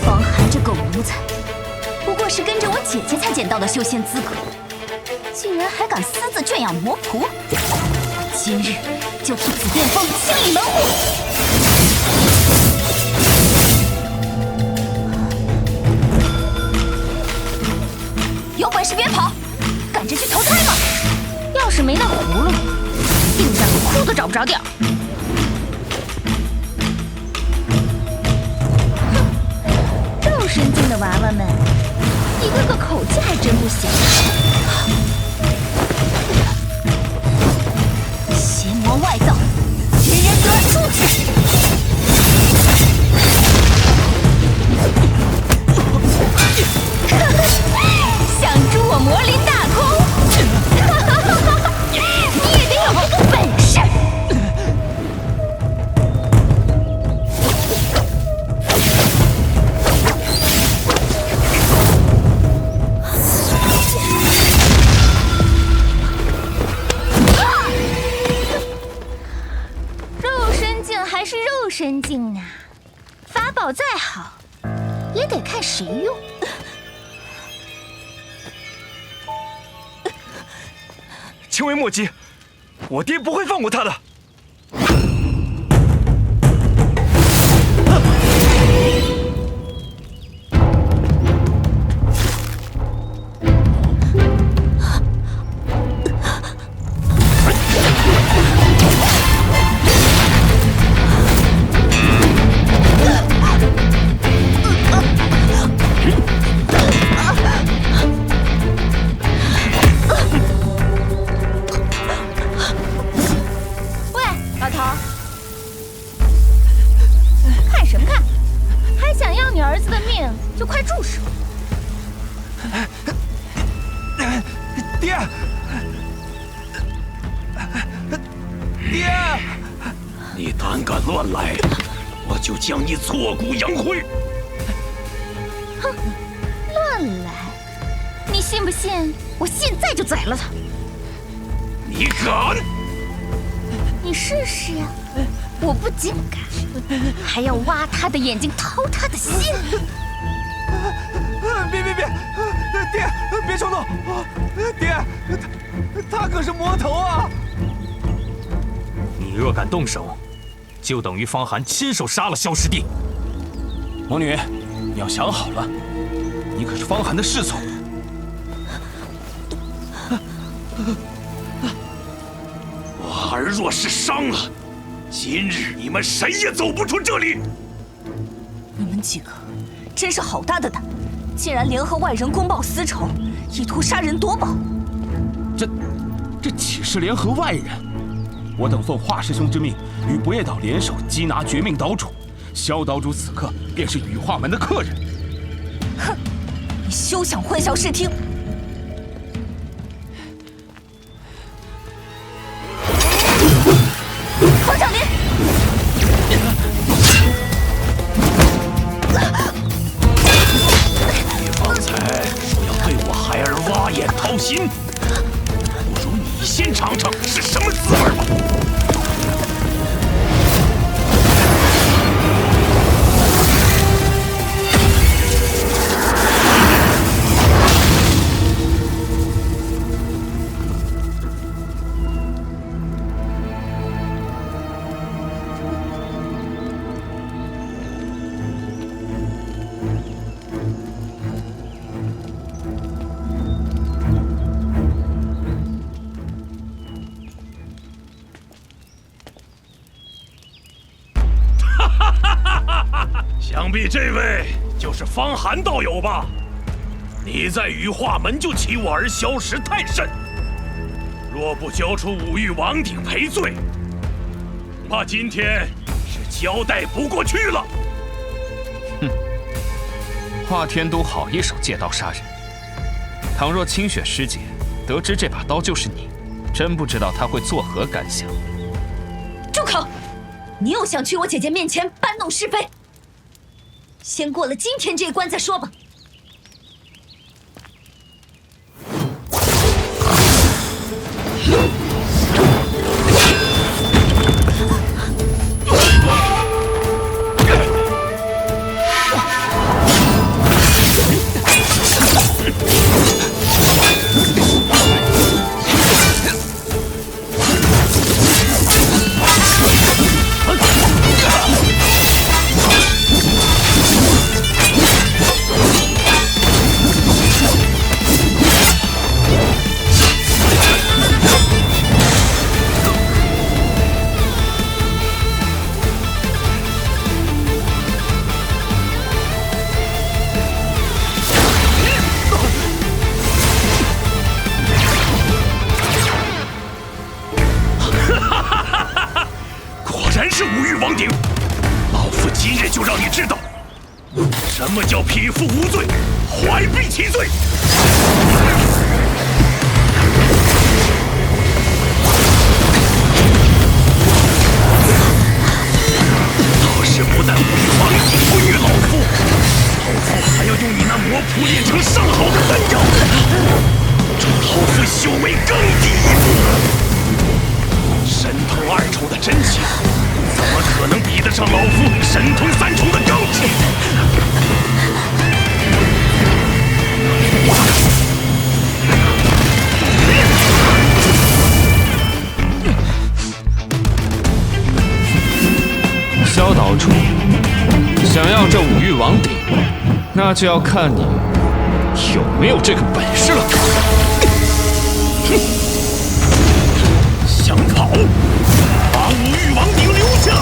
方寒这狗奴才，不过是跟着我姐姐才捡到的修仙资格，竟然还敢私自圈养魔仆！今日就替紫巅峰清理门户！有本事别跑，赶着去投胎吗？要是没那葫芦，定让个哭都找不着调。肉身境的娃娃们，一个个口气还真不小。邪魔外道，人人得诛之！想诛我魔林大空，你也得有这个本事。肉身境还是肉身境啊，法宝再好，也得看谁用。青微莫急，我爹不会放过他的。喂，老头，爹，爹！你胆敢乱来，我就将你挫骨扬灰！哼，乱来！你信不信我现在就宰了他？你敢？你试试呀！我不仅敢，还要挖他的眼睛，掏他的心！别！爹，别冲动！爹，他可是魔头啊！你若敢动手，就等于方寒亲手杀了萧师弟。魔女，你要想好了，你可是方寒的侍从。我儿若是伤了，今日你们谁也走不出这里。你们几个真是好大的胆，竟然联合外人公报私仇，意图杀人夺宝。这岂是联合外人？我等奉华师兄之命，与不夜岛联手缉拿绝命岛主。萧岛主此刻便是羽化门的客人。哼！你休想混淆视听！方长林，你方才说要对我孩儿挖眼掏心，不如你先尝尝是什么滋味吧。想必这位就是方寒道友吧？你在羽化门就欺我儿萧石太甚，若不交出五域王鼎赔罪，恐怕今天是交代不过去了。哼，华天都好一手借刀杀人。倘若清雪师姐得知这把刀就是你，真不知道她会作何感想。住口！你又想去我姐姐面前搬弄是非？先过了今天这一关再说吧。什么叫匹夫无罪，怀璧其罪？老师不但武玉皇鼎不与老夫，老夫还要用你那魔仆炼成上好的丹药，助老夫修为更进一步。神通二重的真气，怎么可能比得上老夫神通三重的瘴气？萧岛主，想要这五域王鼎，那就要看你有没有这个本事了。哼！想跑？把五域王鼎留下！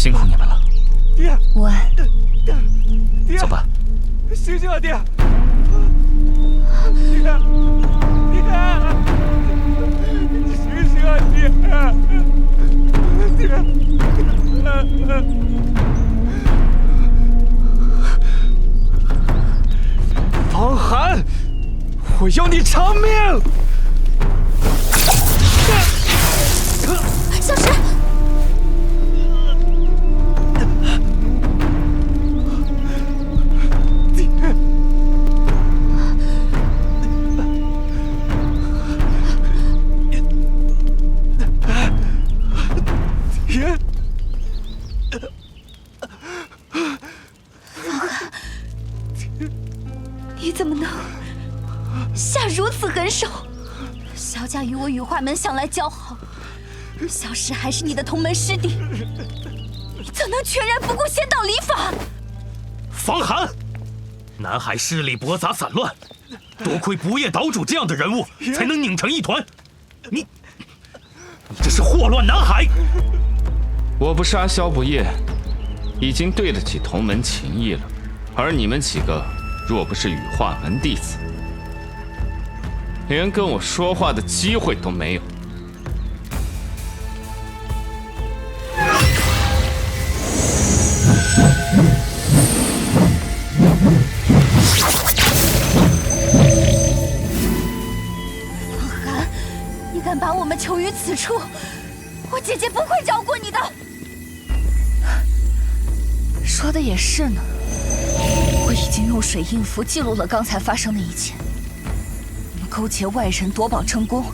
辛苦你们了。爹，无碍。爹，走吧。醒醒啊，爹！爹，你醒醒啊，爹！爹！方寒，我要你偿命！小石，爹，方寒，你怎么能下如此狠手？萧家与我羽化门向来交好，萧石还是你的同门师弟，你怎能全然不顾仙道礼法？方寒，南海势力驳杂散乱，多亏不夜岛主这样的人物，才能拧成一团。你这是祸乱南海！我不杀萧不夜，已经对得起同门情谊了。而你们几个，若不是羽化门弟子，连跟我说话的机会都没有。方寒，你敢把我们囚于此处，我姐姐不会饶过你的。说的也是呢，我已经用水印符记录了刚才发生的一切。你们勾结外人夺宝成功，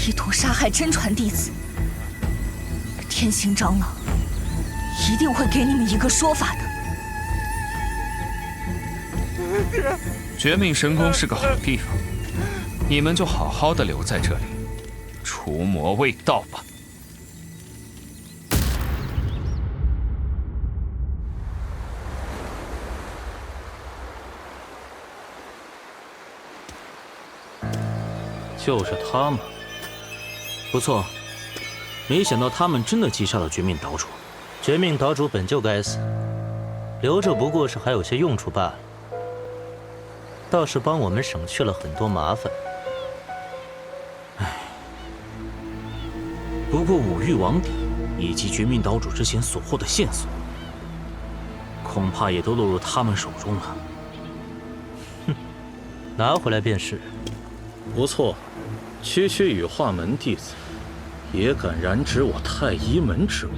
意图杀害真传弟子，天行长老一定会给你们一个说法的。绝命神宫是个好地方，你们就好好的留在这里，除魔卫道吧。就是他们，不错，没想到他们真的击杀了绝命岛主。绝命岛主本就该死，留着不过是还有些用处罢了，倒是帮我们省去了很多麻烦。唉，不过五域王邸以及绝命岛主之前所获的线索，恐怕也都落入他们手中了。哼，拿回来便是。不错。区区羽化门弟子，也敢染指我太医门之物。